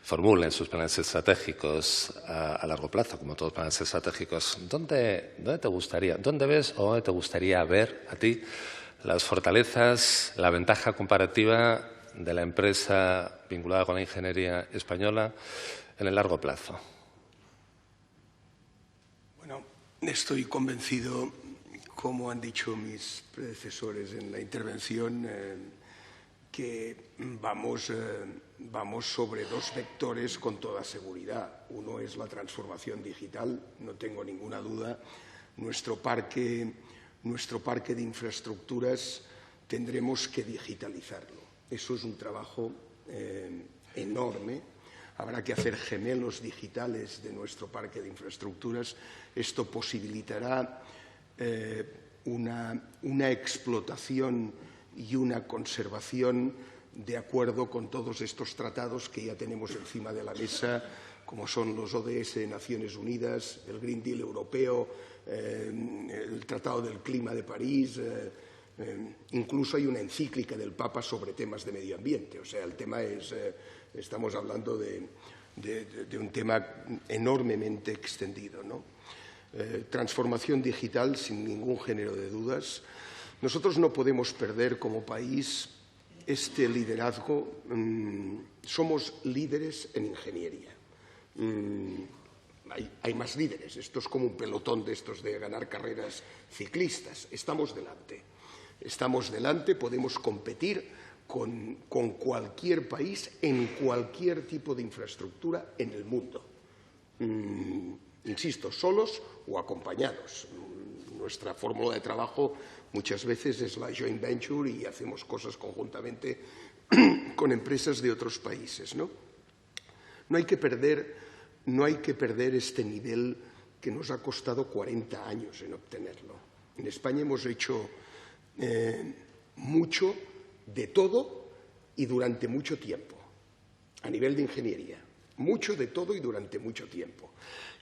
formulen sus planes estratégicos a largo plazo, como todos los planes estratégicos. ¿Dónde ves o dónde te gustaría ver a ti las fortalezas, la ventaja comparativa de la empresa vinculada con la ingeniería española en el largo plazo? Bueno, estoy convencido, como han dicho mis predecesores en la intervención, que vamos sobre dos vectores con toda seguridad. Uno es la transformación digital, no tengo ninguna duda. Nuestro parque de infraestructuras tendremos que digitalizarlo. Eso es un trabajo enorme. Habrá que hacer gemelos digitales de nuestro parque de infraestructuras. Esto posibilitará una explotación y una conservación de acuerdo con todos estos tratados que ya tenemos encima de la mesa, como son los ODS de Naciones Unidas, el Green Deal europeo, el Tratado del Clima de París, incluso hay una encíclica del Papa sobre temas de medio ambiente. O sea, el tema es, estamos hablando de un tema enormemente extendido, ¿no? Transformación digital, sin ningún género de dudas. Nosotros no podemos perder como país este liderazgo. Somos líderes en ingeniería. Hay más líderes. Esto es como un pelotón de estos de ganar carreras ciclistas. Estamos delante, podemos competir con cualquier país en cualquier tipo de infraestructura en el mundo. Insisto, solos o acompañados. Nuestra fórmula de trabajo muchas veces es la joint venture y hacemos cosas conjuntamente con empresas de otros países, ¿no? No hay que perder este nivel que nos ha costado 40 años en obtenerlo. En España hemos hecho mucho de todo y durante mucho tiempo, a nivel de ingeniería. Mucho de todo y durante mucho tiempo.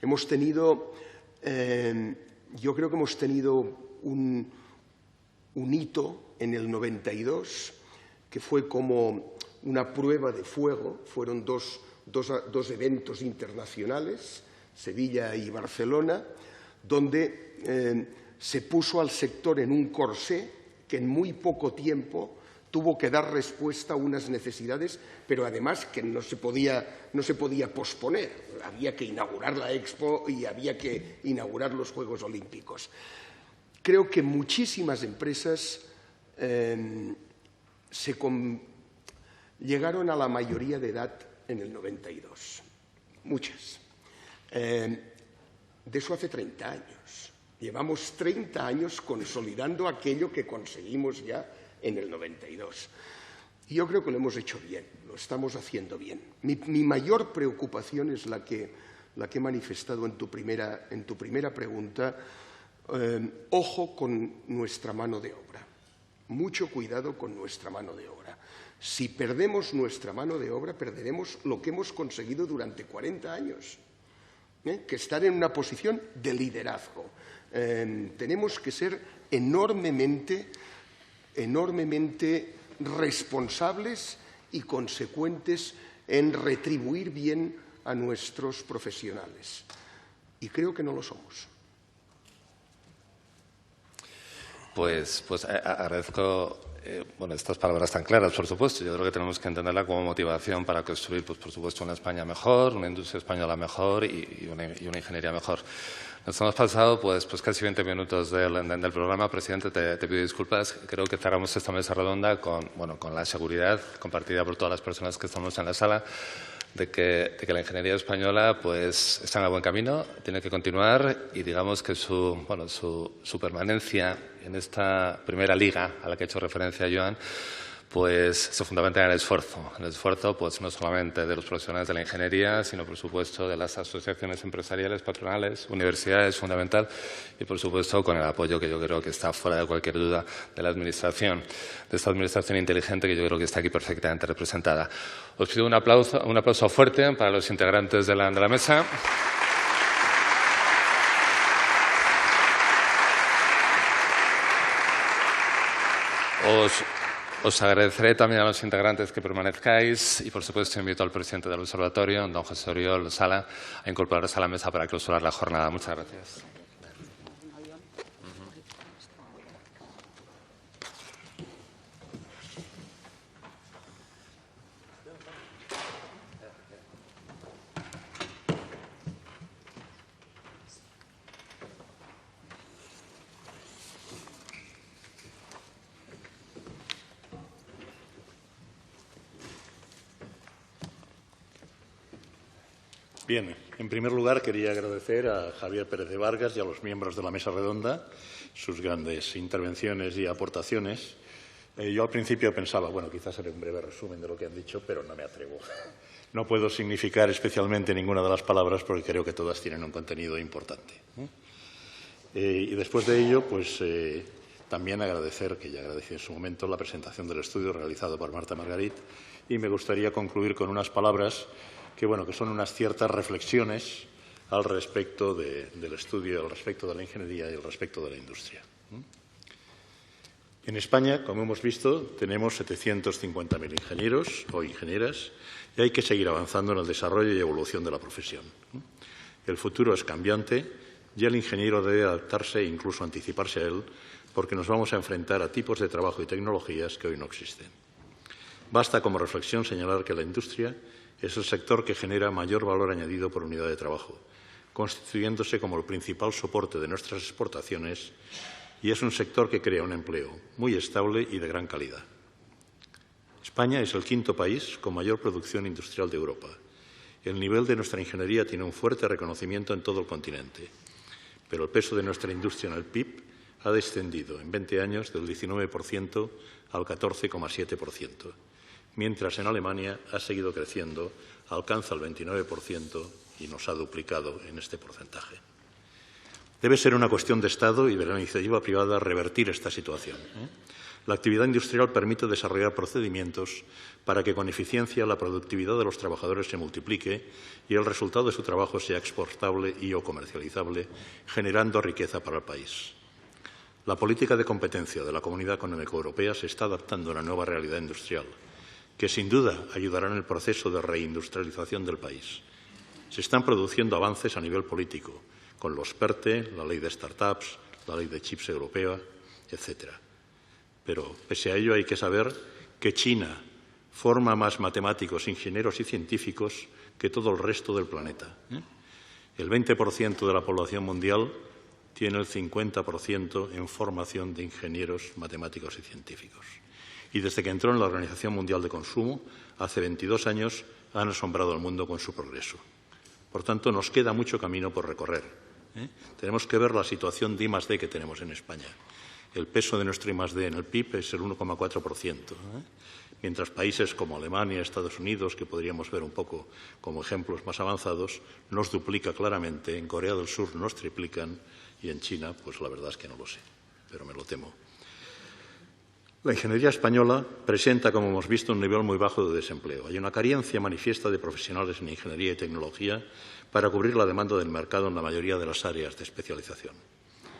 Hemos tenido, yo creo que hemos tenido un hito en el 92 que fue como una prueba de fuego. Fueron dos eventos internacionales, Sevilla y Barcelona, donde se puso al sector en un corsé que en muy poco tiempo tuvo que dar respuesta a unas necesidades, pero además que no se podía posponer. Había que inaugurar la Expo y había que inaugurar los Juegos Olímpicos. Creo que muchísimas empresas llegaron a la mayoría de edad en el 92. Muchas. De eso hace 30 años. Llevamos 30 años consolidando aquello que conseguimos ya en el 92. Y yo creo que lo hemos hecho bien, lo estamos haciendo bien. Mi mayor preocupación es la que he manifestado en tu primera pregunta. Ojo con nuestra mano de obra. Mucho cuidado con nuestra mano de obra. Si perdemos nuestra mano de obra, perderemos lo que hemos conseguido durante 40 años, que estar en una posición de liderazgo. Tenemos que ser enormemente responsables y consecuentes en retribuir bien a nuestros profesionales. Y creo que no lo somos. Pues agradezco estas palabras tan claras, por supuesto. Yo creo que tenemos que entenderla como motivación para construir, pues, por supuesto, una España mejor, una industria española mejor y una ingeniería mejor. Nos hemos pasado pues casi 20 minutos del programa. Presidente, te pido disculpas. Creo que cerramos esta mesa redonda con la seguridad compartida por todas las personas que estamos en la sala de que la ingeniería española pues está en el buen camino, tiene que continuar y digamos que su permanencia en esta primera liga a la que ha hecho referencia Joan pues se fundamenta en el esfuerzo pues no solamente de los profesionales de la ingeniería, sino por supuesto de las asociaciones empresariales, patronales, universidades, fundamental, y por supuesto con el apoyo que yo creo que está fuera de cualquier duda de la administración, de esta administración inteligente que yo creo que está aquí perfectamente representada. Os pido un aplauso fuerte para los integrantes de la mesa. Os agradeceré también a los integrantes que permanezcáis y, por supuesto, invito al presidente del Observatorio, don José Oriol Sala, a incorporarse a la mesa para clausurar la jornada. Muchas gracias. Bien, en primer lugar quería agradecer a Javier Pérez de Vargas y a los miembros de la mesa redonda sus grandes intervenciones y aportaciones. Yo al principio pensaba, bueno, quizás haré un breve resumen de lo que han dicho, pero no me atrevo. No puedo significar especialmente ninguna de las palabras porque creo que todas tienen un contenido importante. Y después de ello, pues también agradecer, que ya agradecí en su momento, la presentación del estudio realizado por Marta Margarit, y me gustaría concluir con unas palabras que son unas ciertas reflexiones al respecto del estudio, al respecto de la ingeniería y al respecto de la industria. En España, como hemos visto, tenemos 750.000 ingenieros o ingenieras y hay que seguir avanzando en el desarrollo y evolución de la profesión. El futuro es cambiante y el ingeniero debe adaptarse e incluso anticiparse a él porque nos vamos a enfrentar a tipos de trabajo y tecnologías que hoy no existen. Basta como reflexión señalar que la industria es el sector que genera mayor valor añadido por unidad de trabajo, constituyéndose como el principal soporte de nuestras exportaciones y es un sector que crea un empleo muy estable y de gran calidad. España es el quinto país con mayor producción industrial de Europa. El nivel de nuestra ingeniería tiene un fuerte reconocimiento en todo el continente, pero el peso de nuestra industria en el PIB ha descendido en 20 años del 19% al 14,7%. Mientras en Alemania ha seguido creciendo, alcanza el 29% y nos ha duplicado en este porcentaje. Debe ser una cuestión de Estado y de la iniciativa privada revertir esta situación. La actividad industrial permite desarrollar procedimientos para que con eficiencia la productividad de los trabajadores se multiplique y el resultado de su trabajo sea exportable y o comercializable, generando riqueza para el país. La política de competencia de la Comunidad Económica Europea se está adaptando a la nueva realidad industrial, que sin duda ayudará en el proceso de reindustrialización del país. Se están produciendo avances a nivel político, con los PERTE, la ley de startups, la ley de chips europea, etc. Pero, pese a ello, hay que saber que China forma más matemáticos, ingenieros y científicos que todo el resto del planeta. El 20% de la población mundial tiene el 50% en formación de ingenieros, matemáticos y científicos. Y desde que entró en la Organización Mundial de Consumo, hace 22 años, han asombrado al mundo con su progreso. Por tanto, nos queda mucho camino por recorrer. Tenemos que ver la situación de I+D que tenemos en España. El peso de nuestro I+D en el PIB es el 1,4%, mientras países como Alemania, Estados Unidos, que podríamos ver un poco como ejemplos más avanzados, nos duplica claramente, en Corea del Sur nos triplican y en China, pues la verdad es que no lo sé, pero me lo temo. La ingeniería española presenta, como hemos visto, un nivel muy bajo de desempleo. Hay una carencia manifiesta de profesionales en ingeniería y tecnología para cubrir la demanda del mercado en la mayoría de las áreas de especialización.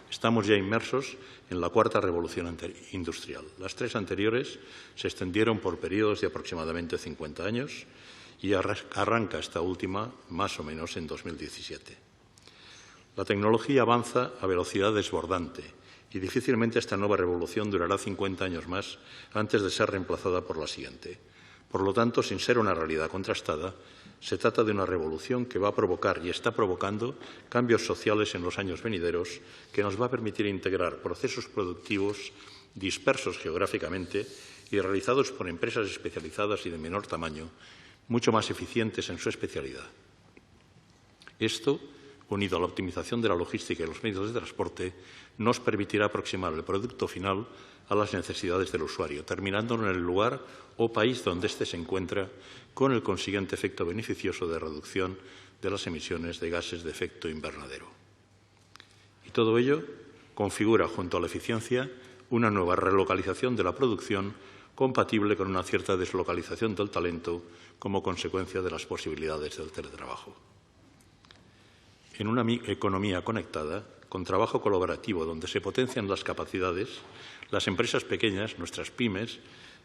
Estamos ya inmersos en la cuarta revolución industrial. Las tres anteriores se extendieron por periodos de aproximadamente 50 años y arranca esta última más o menos en 2017. La tecnología avanza a velocidad desbordante y difícilmente esta nueva revolución durará 50 años más antes de ser reemplazada por la siguiente. Por lo tanto, sin ser una realidad contrastada, se trata de una revolución que va a provocar y está provocando cambios sociales en los años venideros que nos va a permitir integrar procesos productivos dispersos geográficamente y realizados por empresas especializadas y de menor tamaño, mucho más eficientes en su especialidad. Esto, unido a la optimización de la logística y los medios de transporte, nos permitirá aproximar el producto final a las necesidades del usuario, terminando en el lugar o país donde éste se encuentra, con el consiguiente efecto beneficioso de reducción de las emisiones de gases de efecto invernadero. Y todo ello configura, junto a la eficiencia, una nueva relocalización de la producción compatible con una cierta deslocalización del talento como consecuencia de las posibilidades del teletrabajo. En una economía conectada, con trabajo colaborativo donde se potencian las capacidades, las empresas pequeñas, nuestras pymes,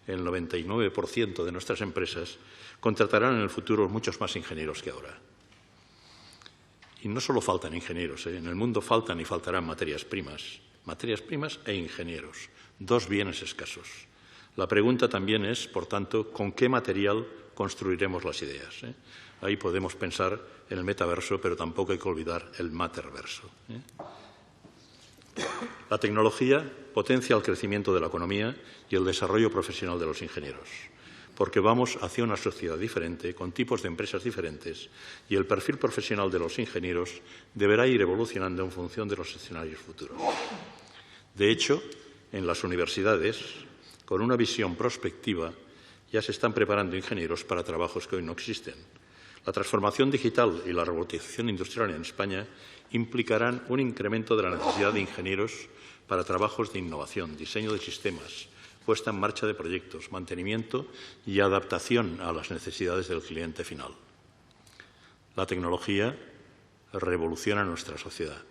el 99% de nuestras empresas, contratarán en el futuro muchos más ingenieros que ahora. Y no solo faltan ingenieros, en el mundo faltan y faltarán materias primas e ingenieros, dos bienes escasos. La pregunta también es, por tanto, ¿con qué material construiremos las ideas? Ahí podemos pensar en el metaverso, pero tampoco hay que olvidar el materverso. La tecnología potencia el crecimiento de la economía y el desarrollo profesional de los ingenieros, porque vamos hacia una sociedad diferente, con tipos de empresas diferentes, y el perfil profesional de los ingenieros deberá ir evolucionando en función de los escenarios futuros. De hecho, en las universidades, con una visión prospectiva, ya se están preparando ingenieros para trabajos que hoy no existen. La transformación digital y la robotización industrial en España implicarán un incremento de la necesidad de ingenieros para trabajos de innovación, diseño de sistemas, puesta en marcha de proyectos, mantenimiento y adaptación a las necesidades del cliente final. La tecnología revoluciona nuestra sociedad.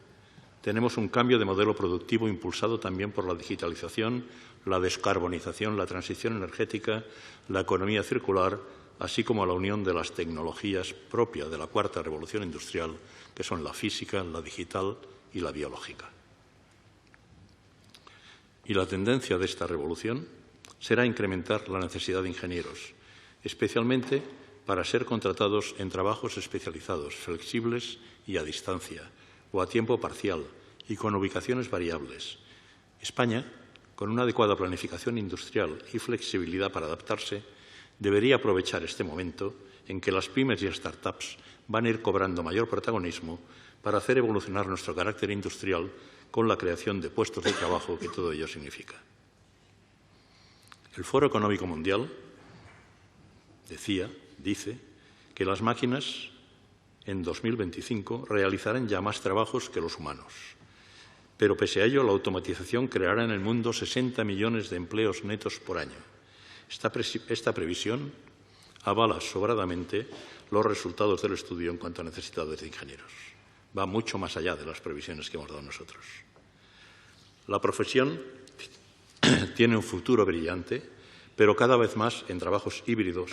Tenemos un cambio de modelo productivo impulsado también por la digitalización, la descarbonización, la transición energética, la economía circular, así como la unión de las tecnologías propias de la cuarta revolución industrial, que son la física, la digital y la biológica. Y la tendencia de esta revolución será incrementar la necesidad de ingenieros, especialmente para ser contratados en trabajos especializados, flexibles y a distancia, o a tiempo parcial y con ubicaciones variables. España, con una adecuada planificación industrial y flexibilidad para adaptarse, debería aprovechar este momento en que las pymes y startups van a ir cobrando mayor protagonismo para hacer evolucionar nuestro carácter industrial con la creación de puestos de trabajo que todo ello significa. El Foro Económico Mundial dice que las máquinas en 2025 realizarán ya más trabajos que los humanos. Pero pese a ello, la automatización creará en el mundo 60 millones de empleos netos por año. Esta previsión avala sobradamente los resultados del estudio en cuanto a necesidades de ingenieros. Va mucho más allá de las previsiones que hemos dado nosotros. La profesión tiene un futuro brillante, pero cada vez más en trabajos híbridos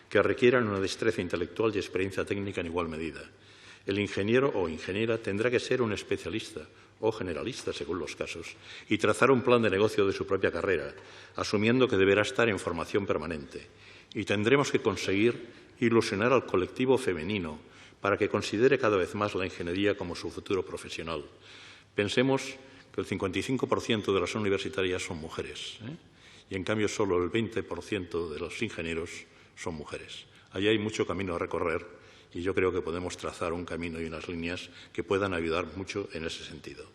que requieran una destreza intelectual y experiencia técnica en igual medida. El ingeniero o ingeniera tendrá que ser un especialista o generalista, según los casos, y trazar un plan de negocio de su propia carrera, asumiendo que deberá estar en formación permanente. Y tendremos que conseguir ilusionar al colectivo femenino para que considere cada vez más la ingeniería como su futuro profesional. Pensemos que el 55% de las universitarias son mujeres, y en cambio solo el 20% de los ingenieros son mujeres. Allí hay mucho camino a recorrer y yo creo que podemos trazar un camino y unas líneas que puedan ayudar mucho en ese sentido.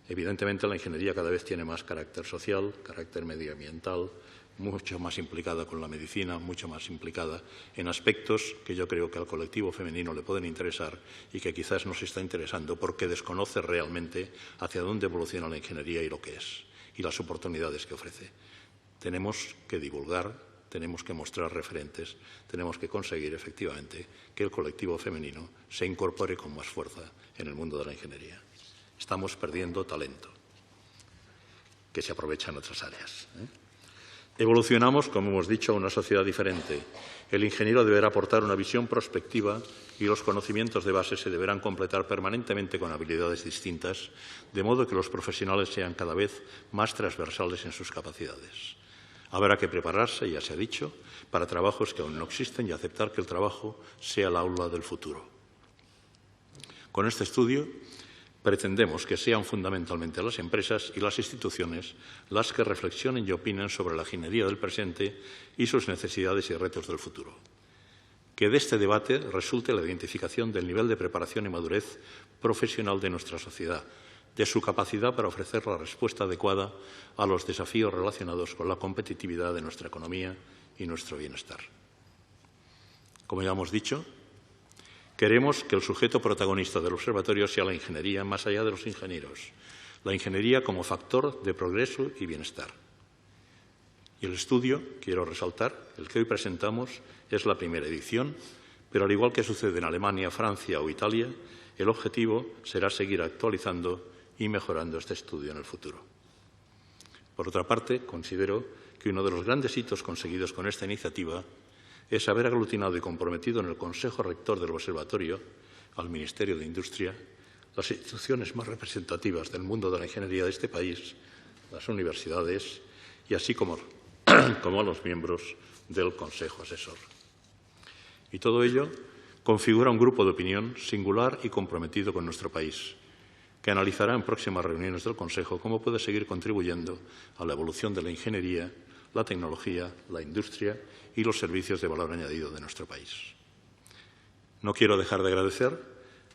Evidentemente, la ingeniería cada vez tiene más carácter social, carácter medioambiental, mucho más implicada con la medicina, mucho más implicada en aspectos que yo creo que al colectivo femenino le pueden interesar y que quizás nos está interesando porque desconoce realmente hacia dónde evoluciona la ingeniería y lo que es, y las oportunidades que ofrece. Tenemos que divulgar, tenemos que mostrar referentes, tenemos que conseguir efectivamente que el colectivo femenino se incorpore con más fuerza en el mundo de la ingeniería. Estamos perdiendo talento que se aprovecha en otras áreas. Evolucionamos, como hemos dicho, a una sociedad diferente. El ingeniero deberá aportar una visión prospectiva y los conocimientos de base se deberán completar permanentemente con habilidades distintas, de modo que los profesionales sean cada vez más transversales en sus capacidades. Habrá que prepararse, ya se ha dicho, para trabajos que aún no existen y aceptar que el trabajo sea el aula del futuro. Con este estudio pretendemos que sean fundamentalmente las empresas y las instituciones las que reflexionen y opinen sobre la ingeniería del presente y sus necesidades y retos del futuro. Que de este debate resulte la identificación del nivel de preparación y madurez profesional de nuestra sociedad, de su capacidad para ofrecer la respuesta adecuada a los desafíos relacionados con la competitividad de nuestra economía y nuestro bienestar. Como ya hemos dicho, queremos que el sujeto protagonista del observatorio sea la ingeniería más allá de los ingenieros, la ingeniería como factor de progreso y bienestar. Y el estudio, quiero resaltar, el que hoy presentamos es la primera edición, pero al igual que sucede en Alemania, Francia o Italia, el objetivo será seguir actualizando y mejorando este estudio en el futuro. Por otra parte, considero que uno de los grandes hitos conseguidos con esta iniciativa es haber aglutinado y comprometido en el Consejo Rector del Observatorio, al Ministerio de Industria, las instituciones más representativas del mundo de la ingeniería de este país, las universidades y así como a los miembros del Consejo Asesor. Y todo ello configura un grupo de opinión singular y comprometido con nuestro país, que analizará en próximas reuniones del Consejo cómo puede seguir contribuyendo a la evolución de la ingeniería, la tecnología, la industria y los servicios de valor añadido de nuestro país. No quiero dejar de agradecer,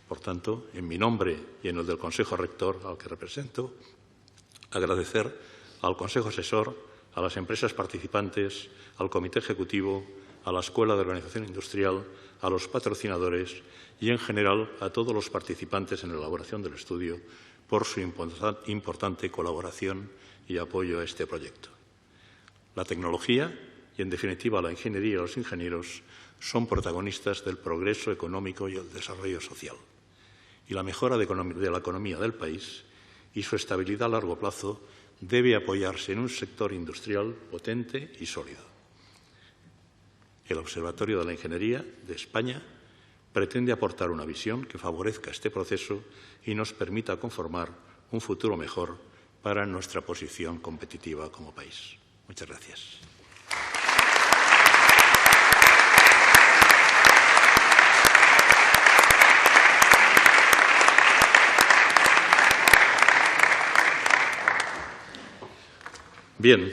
por tanto, en mi nombre y en el del Consejo Rector al que represento, agradecer al Consejo Asesor, a las empresas participantes, al Comité Ejecutivo, a la Escuela de Organización Industrial, a los patrocinadores y, en general, a todos los participantes en la elaboración del estudio por su importante colaboración y apoyo a este proyecto. La tecnología y, en definitiva, la ingeniería y los ingenieros son protagonistas del progreso económico y el desarrollo social. Y la mejora de la economía del país y su estabilidad a largo plazo debe apoyarse en un sector industrial potente y sólido. El Observatorio de la Ingeniería de España pretende aportar una visión que favorezca este proceso y nos permita conformar un futuro mejor para nuestra posición competitiva como país. Muchas gracias. Bien,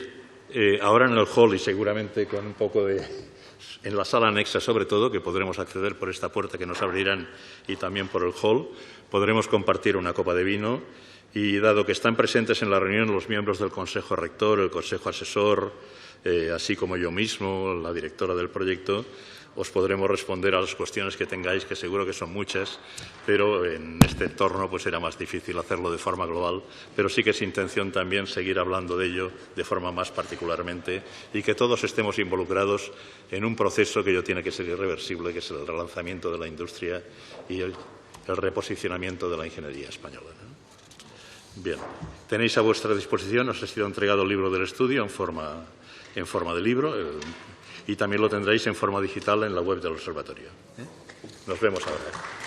ahora en el hall y seguramente con un poco en la sala anexa sobre todo, que podremos acceder por esta puerta que nos abrirán y también por el hall, podremos compartir una copa de vino y dado que están presentes en la reunión los miembros del Consejo Rector, el Consejo Asesor, así como yo mismo, la directora del proyecto, os podremos responder a las cuestiones que tengáis, que seguro que son muchas, pero en este entorno pues era más difícil hacerlo de forma global, pero sí que es intención también seguir hablando de ello de forma más particularmente y que todos estemos involucrados en un proceso que tiene que ser irreversible, que es el relanzamiento de la industria y el reposicionamiento de la ingeniería española, ¿no? Bien, tenéis a vuestra disposición, os ha sido entregado el libro del estudio en forma de libro, y también lo tendréis en forma digital en la web del observatorio. Nos vemos ahora.